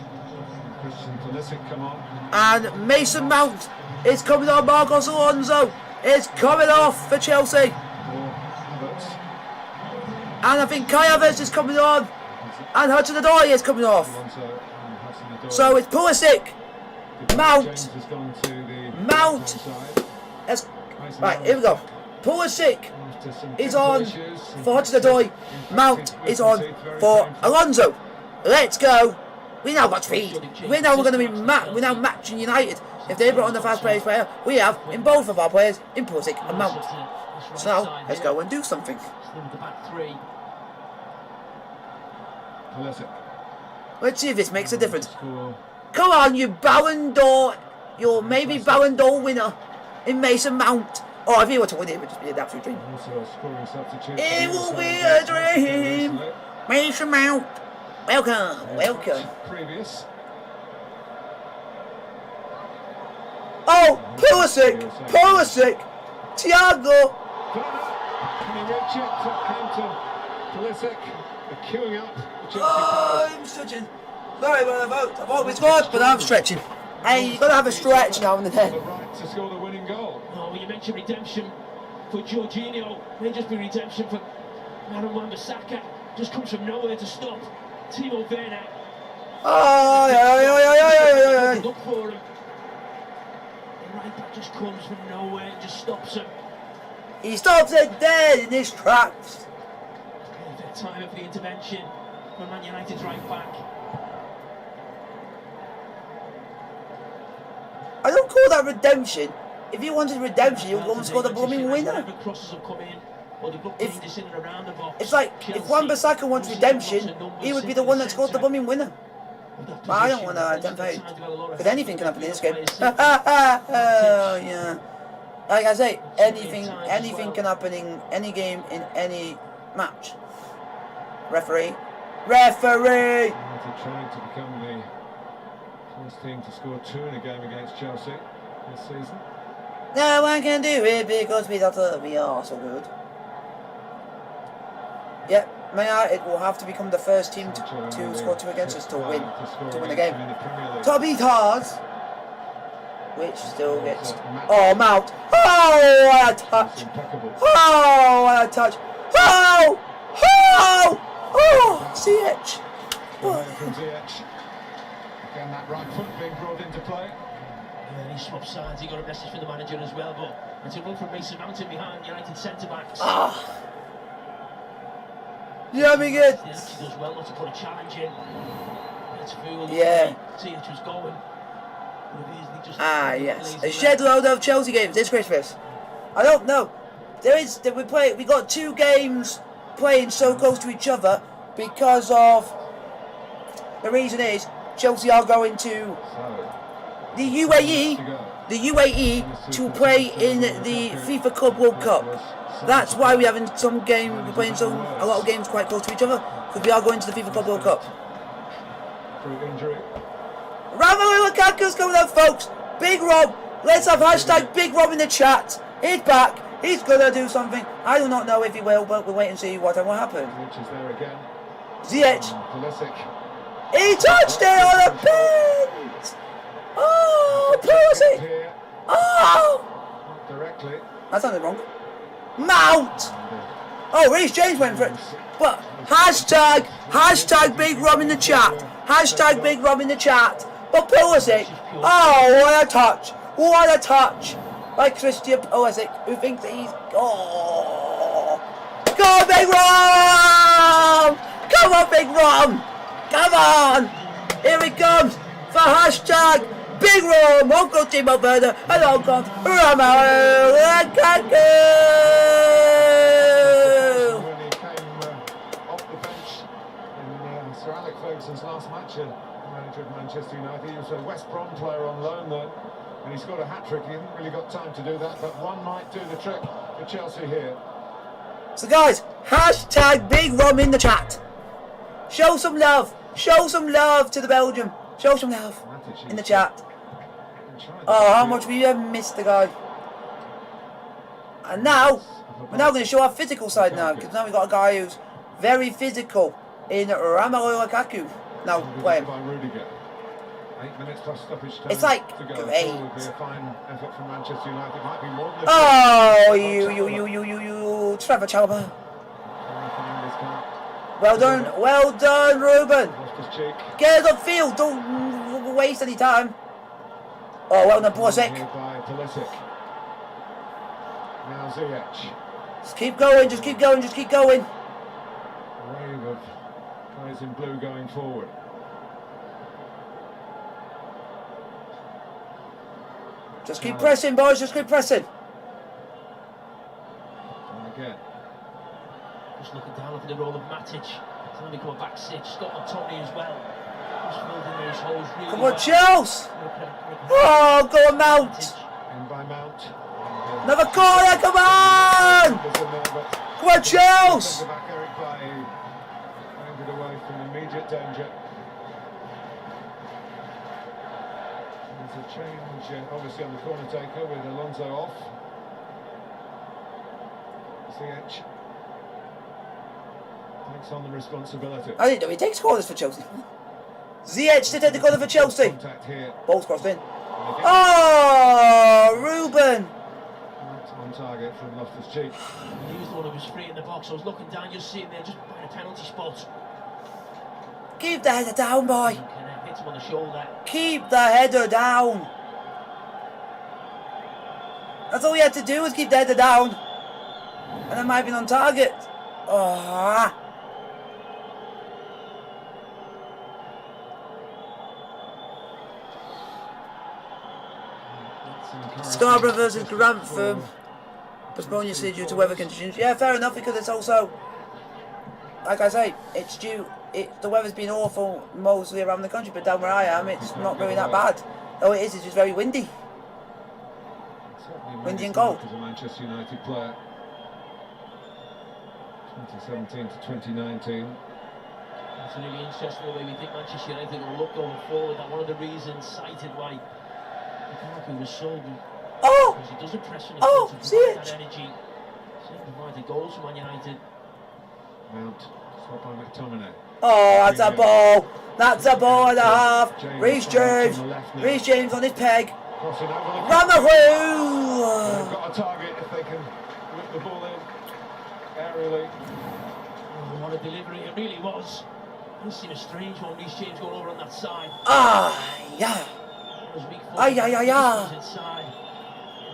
Christian Pulisic come on. And Mason Mount is coming on. Marcos Alonso is coming off for Chelsea. And I think Kai Havertz is coming on. And Hudson-Odoi is coming off. So it's Pulisic, Mount. Right, here we go. Pulisic is on for Hudson-Odoi. Mount is on for Alonso. Let's go. We now got three. We're now going to be we're now matching United. If they brought on the fast-paced player, we have in both of our players, in Pulisic and Mount. So now let's go and do something. Let's see if this makes a difference. Come on, you Ballon d'Or, your maybe Ballon d'Or winner in Mason Mount. Oh, if he were to win, it would just be an absolute dream. It will be a dream. Mason Mount, welcome, welcome. Oh, Pulisic, Thiago. Oh, I'm stretching. Sorry about the vote. I thought we scored, but I'm stretching. Hey, you've got to have a stretch now and then. The right to score the winning goal. Oh, well, you mentioned redemption for Jorginho. May just be redemption for Wan-Bissaka. Just comes from nowhere to stop Timo Werner. Oh, yeah. Look for him. The right back just comes from nowhere and just stops him. He stops it dead in his tracks. Perfect time for the intervention from Man United's right back. I don't call that redemption. If you wanted redemption, you would go and score the blooming winner. It's like, if Wan-Bissaka wants redemption, he would be the one that scored the blooming winner. But I don't want to attempt out. Because anything can happen in this game. Oh, yeah. Like I say, anything can happen in any game, in any match. Referee. United trying to become the first team to score 2 in a game against Chelsea this season. No one can do it because we are so good. Yep, Man Utd will have to become the first team to score 2 against us to win the game. To beat ours, which still gets. Oh, Mount! Oh, what a touch! Oh, what a touch! Oh! Oh! Oh! CH! Again, that right foot being brought into play. And he swapped sides, he got a message from the manager as well, but it's a run from Mason Mountain behind United centre-backs. Yeah, we good. He actually does well not to put a challenge in. It's fool. Yeah. See it was going. Yes. A shed load of Chelsea games this Christmas. I don't know. We got 2 games playing so close to each other because of the reason is Chelsea are going to the UAE to play in the FIFA Club World Cup. That's why we're having we're playing a lot of games quite close to each other, because we are going to the FIFA Club World Cup. Through injury. Romelu Lukaku's coming up, folks. Big Rob. Let's have hashtag Big Rob in the chat. He's back. He's gonna do something. I do not know if he will, but we'll wait and see what will happen. Which is there again. Ziyech. Pulisic. He touched it on the pins. Oh, Pulisic. Oh. Not directly. That sounded wrong. Mount. Oh, Reece James went for it. But hashtag Big Rob in the chat. Hashtag Big Rob in the chat. But Pulisic. Oh, what a touch. What a touch. Like Christian Pulisic, who thinks that he's... Oh. Go on, Big Rob. Come on, Big Rob. Come on. Here he comes for hashtag Big Rob. Uncle Timo Werner and Uncle Romelu Lukaku. When he came off the bench in Sir Alex Ferguson's last match, manager of Manchester United, he was a West Brom player on loan there, and he scored a hat-trick. He hasn't really got time to do that, but one might do the trick for Chelsea here. So guys, hashtag Big Rob in the chat. Show some love. Show some love to the Belgium. Show some love in the chat. Oh, how much we have missed the guy. And now, we're now going to show our physical side now, because now we've got a guy who's very physical in Romelu Lukaku. Now playing. 8 minutes plus stoppage time. It's like to go. great. Would be a fine effort from Manchester United. Might be more than Oh, you, Trevor Chalobah. Well done, Ruben. Lost his cheek. Get it upfield, don't waste any time. Oh, well done, Pulisic. Here by Pulisic. Now Ziyech. Just keep going, just keep going, just keep going. Wave of guys in blue going forward. Just keep pressing, boys, just keep pressing. And again. Just looking down, looking at the role of Matic. It's going to become a back six. Scott McTominay as well. Just filled in those holes really Come well. on, Chelsea. Oh, go on, Mount. In by Mount. Another corner, come on. Come on, Chelsea. Back Eric Bailly. Moved away from immediate danger. There's a change, obviously, on the corner taker with Alonso off. Ziyech takes on the responsibility. I didn't know he takes corners for Chelsea. Ziyech to take the corner for Chelsea. Contact here. Ball's crossed in. Oh, Ruben. Not on target from Loftus-Cheek. He was the one who was free in the box. I was looking down, just seeing there, just by the penalty spot. Keep the header down, boy. Hit him on the shoulder. Keep the header down. That's all we had to do was keep the header down. And it might have been on target. Oh. Scarborough versus Grantham. Postpone your city due to weather conditions. Yeah, fair enough, because it's also, like I say, it's due. The weather's been awful mostly around the country, but down where I am, it's not really that bad. Oh, it is. It's just very windy. Windy and cold. As a Manchester United player, 2017 to 2019. It's really interesting the way we think Manchester United will look going forward. And one of the reasons cited why Lukaku was sold. Oh! Because he doesn't press from his Oh, foot to see provide it. that energy. So he provided goals for Man United. Mount, stopped by McTominay. Oh, that's a ball. That's a ball and a half. Reece James. Reece James on his peg. Crossing over. Run the They've through. got a target if they can whip the ball in aerially. Oh, what a delivery it really was. It's seen a strange one. Reece James going over on that side. Yeah. It was weak foot. Ay, ay, ay, ay. He goes inside.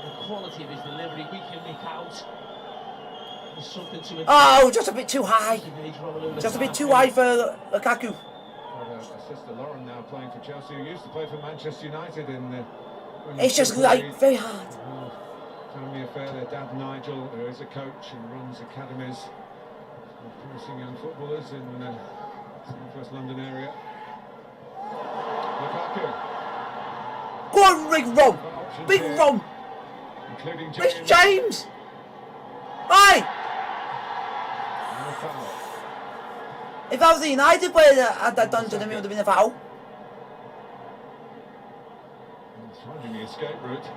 The quality of his delivery, weak in, weak out. There's something to it. Oh, just a bit too high. Just a bit too high for Lukaku. Sister Lauren now playing for Chelsea, who used to play for Manchester United in the... It's just like very hard. Family affair. Their dad Nigel, who is a coach and runs academies for promising young footballers in the South-West London area. Lukaku. Go on, Big Rom. Big here, Rom. including It's James. James. Aye. And a foul. If I was the United player that had that done to them, it would have been a foul. He's finding the escape route.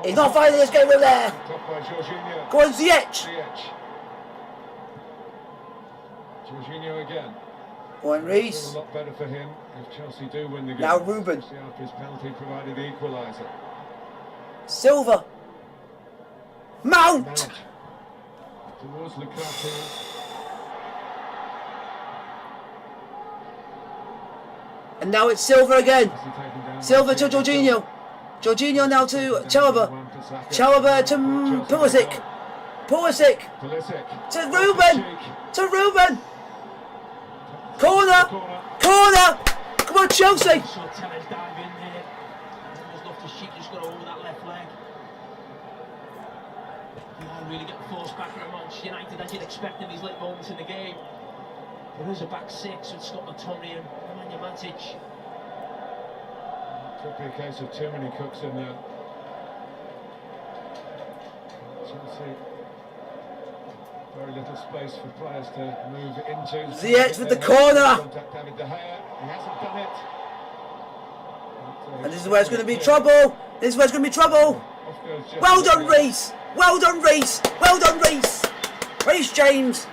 He's not finding the escape route there. Top by Jorginho. Go on, Ziyech. Jorginho again. Go on, Doing Reece. a lot better for him if Chelsea do win the game. Now Ruben. See after his penalty provided the equaliser. Silva. Mount. Mount towards Lukaku. And now it's Silva again. Has he taken down Silva to Jorginho? Jorginho. Jorginho now to Chalobah. Chalobah to Pulisic. Pulisic Pulisic. to Ruben. To Ruben. Corner. Corner. Come on, Chelsea. So Tellez dive in there. There's Loftus-Cheek just got over that left leg. They really get forced back at Manchester United as you'd expect in these late moments in the game. There is a back six with Scott McTominay and Nemanja Matic. Could be a case of too many cooks in there. Chelsea, very little space for players to move into. Ziyech with the corner. Contact David De Gea. He hasn't done it. And this is where it's going to be trouble. This is where it's going to be trouble. Off goes Jesse Well done, Lingard. Reece. Well done, Reece. Well done, Reece. Reece James.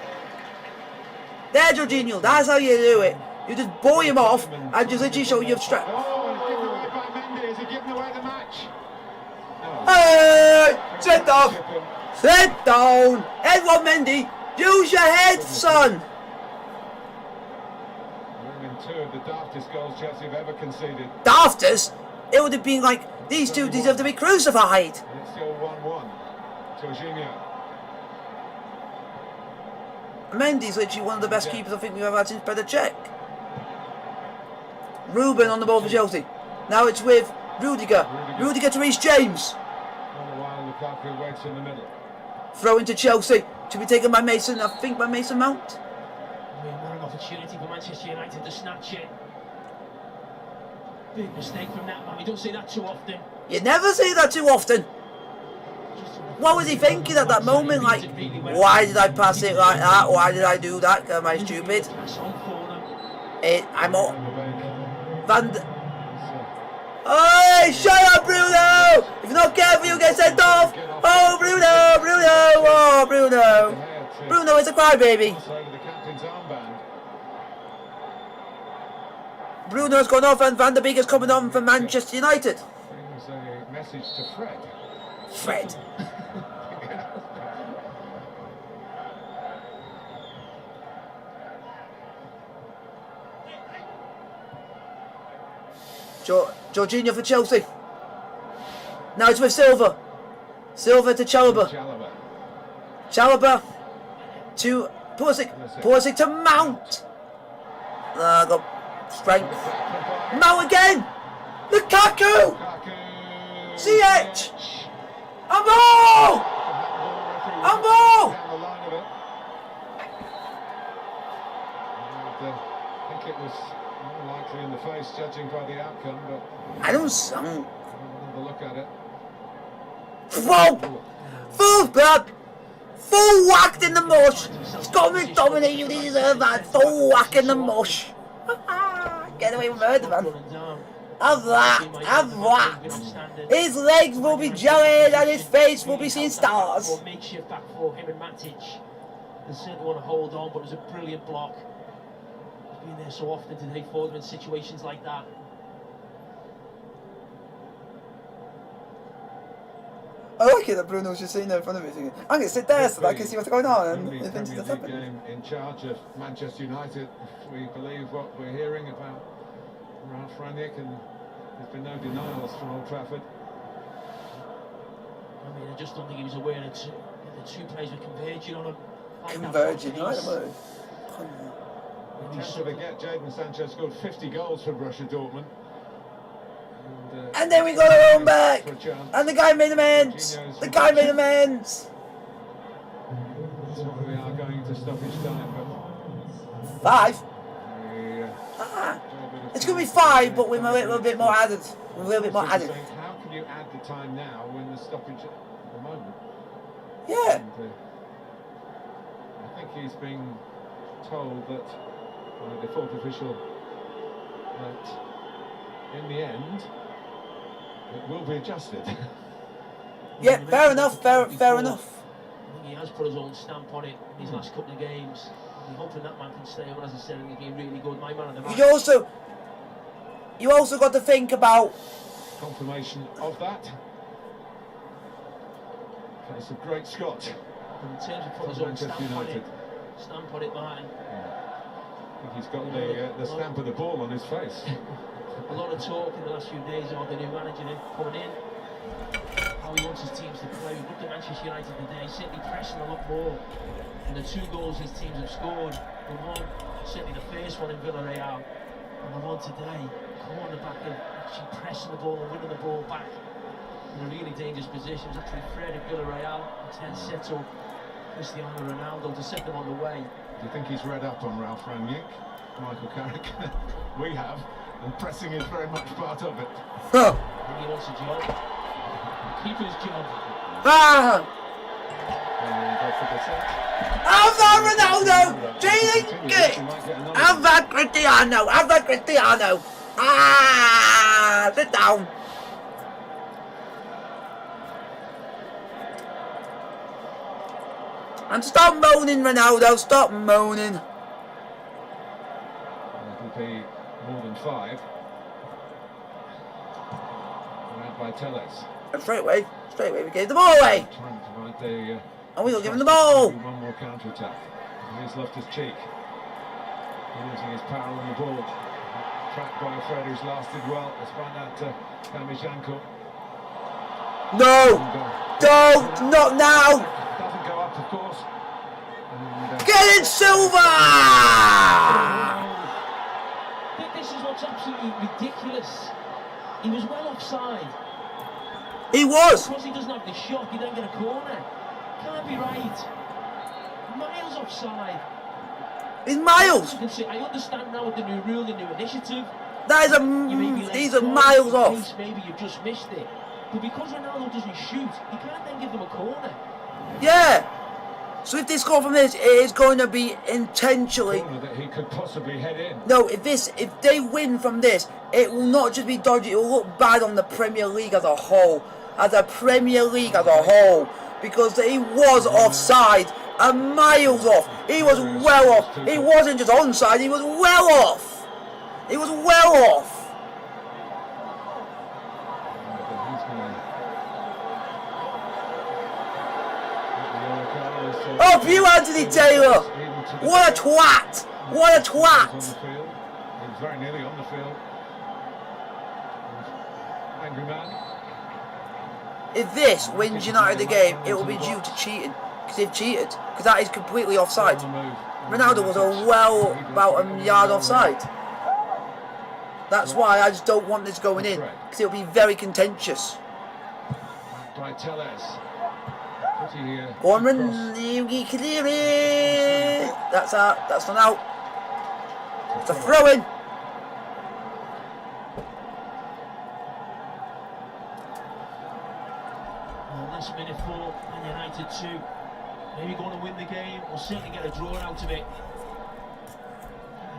There, Jorginho. That's how you do it. You just buoy him off and just literally show you've strapped. Oh, it's given away by Mendy. Is he giving away the match? No. Hey! Sit down. Sit down. Edward Mendy, use your head, son. Bringing two of the daftest goals Chelsea have ever conceded. Dafters. It would have been like, these two deserve to be crucified. And it's still 1-1. Jorginho. Mendy's literally one of the best keepers I think we've ever had since Petr Cech. Ruben on the ball for Chelsea. Now it's with Rudiger. Rudiger to Reece James. All the while Lukaku waits in the middle. Throw into Chelsea. To be taken by Mason, I think by Mason Mount. I mean, what an opportunity for Manchester United to snatch it. Big mistake from that man. We don't see that too often. You never see that too often. What was he thinking at that moment? Like, why did I pass it like that? Why did I do that? Am I stupid? I'm all... Van... Hey, shut up, Bruno! If you're not careful, you'll get sent off! Oh, Bruno! Bruno! Oh, Bruno! Bruno is a crybaby. Over the captain's armband. Bruno's gone off and Van der Beek is coming on for Manchester United. Brings a message to Fred. Fred. Jorginho for Chelsea. Now it's with Silva. Silva to Chalobah. Chalobah. Chalobah to Pulisic. Pulisic to Mount. Got strength. Mount again. Lukaku. Ziyech. A ball. A ball. Down the line of it. And, I think it was more likely in the face, judging by the outcome, but I don't. another look at it. Full blood. Full whacked in the mush. Scott McTominay, you deserve that. Full whack in the mush. Get away with murder, man. Have that. Have that. His legs will be jellied and his face will be seeing stars. Makeshift back for him and Matic. They certainly want to hold on, but it was a brilliant block. He's been there so often to take forward in situations like that. I like it that Bruno's just sitting there in front of me thinking, I'm going to sit there so that I can see what's going on and Only things Premier that's League happening. game in charge of Manchester United. If we believe what we're hearing about Ralph Rangnick, and there's been no denials from Old Trafford. I mean, I just don't think he was aware that the two players were converging on him. Converging, right? We can't forget Jadon Sancho scored 50 goals for Borussia Dortmund. And then we got our own back! And the guy made amends! The guy made amends! That's what we are going to stoppage time, but 5? a It's going to be 5, but with a little bit more added. A little bit more added. How can you add the time now when the stoppage at the moment? Yeah. And, I think he's being told that by the fourth official that in the end it will be adjusted. Yeah, fair enough, fair enough. I think he has put his own stamp on it in his last couple of games. I'm hoping that man can stay on. As I said, he's been really good. My man of the match. You also got to think about Confirmation of that. Case of Great Scott. In terms of putting his own stamp on it, Martin. I think he's got the stamp of the ball on his face. A lot of talk in the last few days about the new manager coming in, how he wants his teams to play. We looked at Manchester United today, certainly pressing a lot more. And the 2 goals his teams have scored, the one, certainly the first one in Villarreal, and the one today, on the back of actually pressing the ball and winning the ball back in a really dangerous position. It was actually Fred at Villarreal, and then settled Cristiano Ronaldo to set them on the way. Do you think he's read up on Ralph Rangnick, Michael Carrick? We have, and pressing is very much part of it. Huh. And he wants a job. Keeper's job. Ah! And go for the set. Have that Ronaldo! Drink it! Have that Cristiano! Have that Cristiano! Ah! Sit down! And stop moaning, Ronaldo! Stop moaning! It'll be more than 5. Around by Tellez. Straight away, we gave the ball away! Trying to provide the... And we don't give him the ball! One more counter-attack. Here's Loftus-Cheek. Using his power on the ball. Trapped by Fred, who's lasted well. Let's find out Pamechenko. No! Don't! Not now! Doesn't go up, of course. And, Get it, Silva! This is what's absolutely ridiculous. He was well offside. He was! Because he doesn't have the shot, he then get a corner. Can't be right. Miles offside. He's miles! I understand now with the new rule, the new initiative. That is these are miles off. Maybe you've just missed it. But because Ronaldo doesn't shoot, he can't then give them a corner. Yeah. So if they score from this, it is going to be intentionally. corner that he could possibly head in. No, if they win from this, it will not just be dodgy. It will look bad on the Premier League as a whole, because he was offside and miles off. He was well off. He wasn't just onside. He was well off. He was well off. Oh, you Anthony Taylor! What a twat! What a twat! He was very nearly on the field. Angry man. If this wins United the game, it will be due to cheating. Because they've cheated. Because that is completely offside. Ronaldo was about a yard offside. That's why I just don't want this going in. Because it'll be very contentious. By Tellez. Go on, you clear it. That's out. That's not out. It's a throw in. Last minute 4, Man United 2. Maybe going to win the game, or certainly get a draw out of it.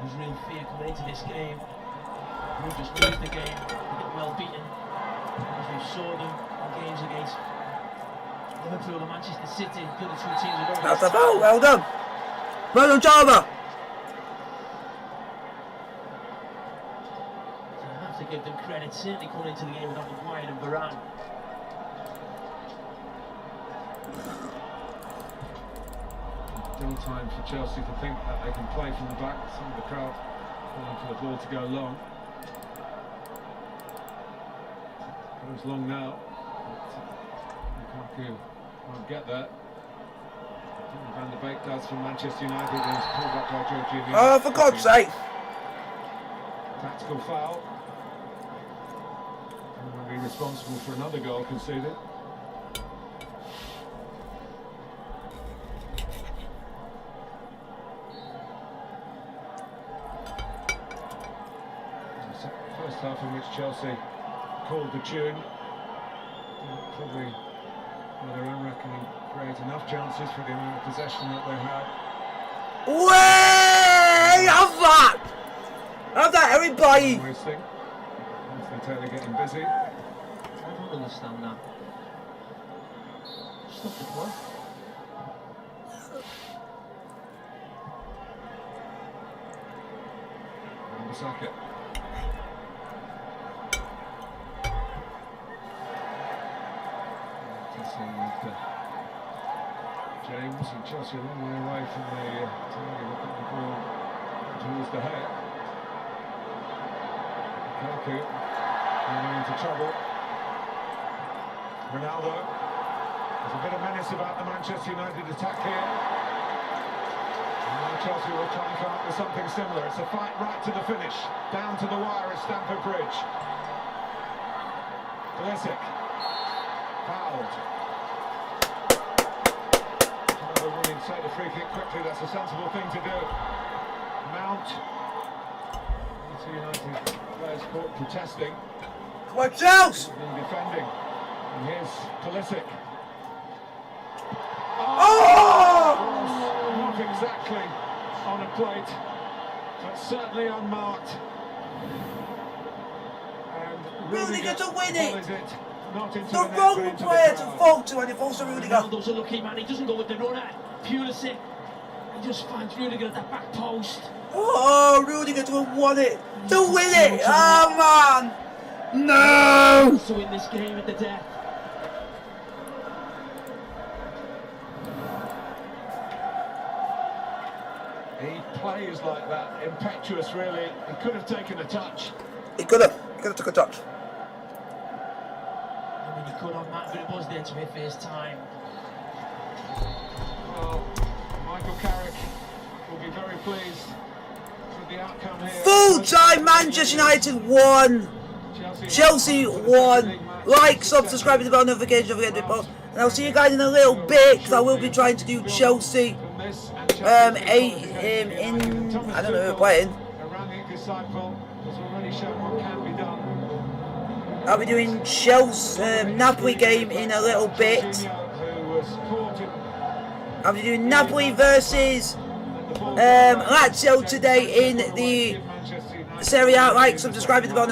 There's real fear coming into this game. We'll just lose the game, we get well beaten, as we saw them in games against Liverpool and Manchester City. The other 2 teams are going. That's a foul. Well done. Well done, Java. So I have to give them credit, certainly coming into the game without Maguire and Varane. Still time for Chelsea to think that they can play from the back. Some of the crowd calling for the ball to go long. Goes long now. Lukaku won't get there. Van der Beek does for Manchester United, and is pulled up by Jorginho. Oh, for God's sake! Tactical foul. And will be responsible for another goal conceded. First half in which Chelsea called the tune. Probably, by their own reckoning, create enough chances for the amount of possession that they had. Way! Have that! Have that, everybody! Wasting. Anthony Taylor getting busy. I don't understand that. Stop the play. Bissaka. James and Chelsea a long way away from the target. Look at the ball towards the head. Lukaku running into trouble. Ronaldo. There's a bit of menace about the Manchester United attack here. And now Chelsea will try and come up with something similar. It's a fight right to the finish, down to the wire at Stamford Bridge. Pulisic. Fouled. Willing to take the free kick quickly, that's a sensible thing to do. Mount. United players caught protesting. Come on, Chelsea! Been defending. And here's Pulisic. Oh! Not exactly on a plate, but certainly unmarked. And Rudiger to win it. volleys not into The net, wrong but into the player to crowd. fall to, and he falls to Rudiger. Ronaldo's a lucky man, he doesn't go with the runner. Pulisic, he just finds Rudiger at the back post. Oh, Rudiger to have won it. To win it! Oh, man! No! To win this game at the death. He plays like that, impetuous really. He could have taken a touch. He could have took a touch. I mean, he could have, Matt, but it was there to hit for his time. Well, Michael Carrick will be very pleased with the outcome here. Full-time Manchester United won. Chelsea won. Like, subscribe to the bell notification, don't forget to post. And I'll see you guys in a little bit, because I will be trying to do Chelsea. In I don't know who we're playing. I'll be doing Chelsea Napoli game in a little bit. I'll be doing Napoli versus Lazio today in the Serie A. Like, subscribe to the bell notification.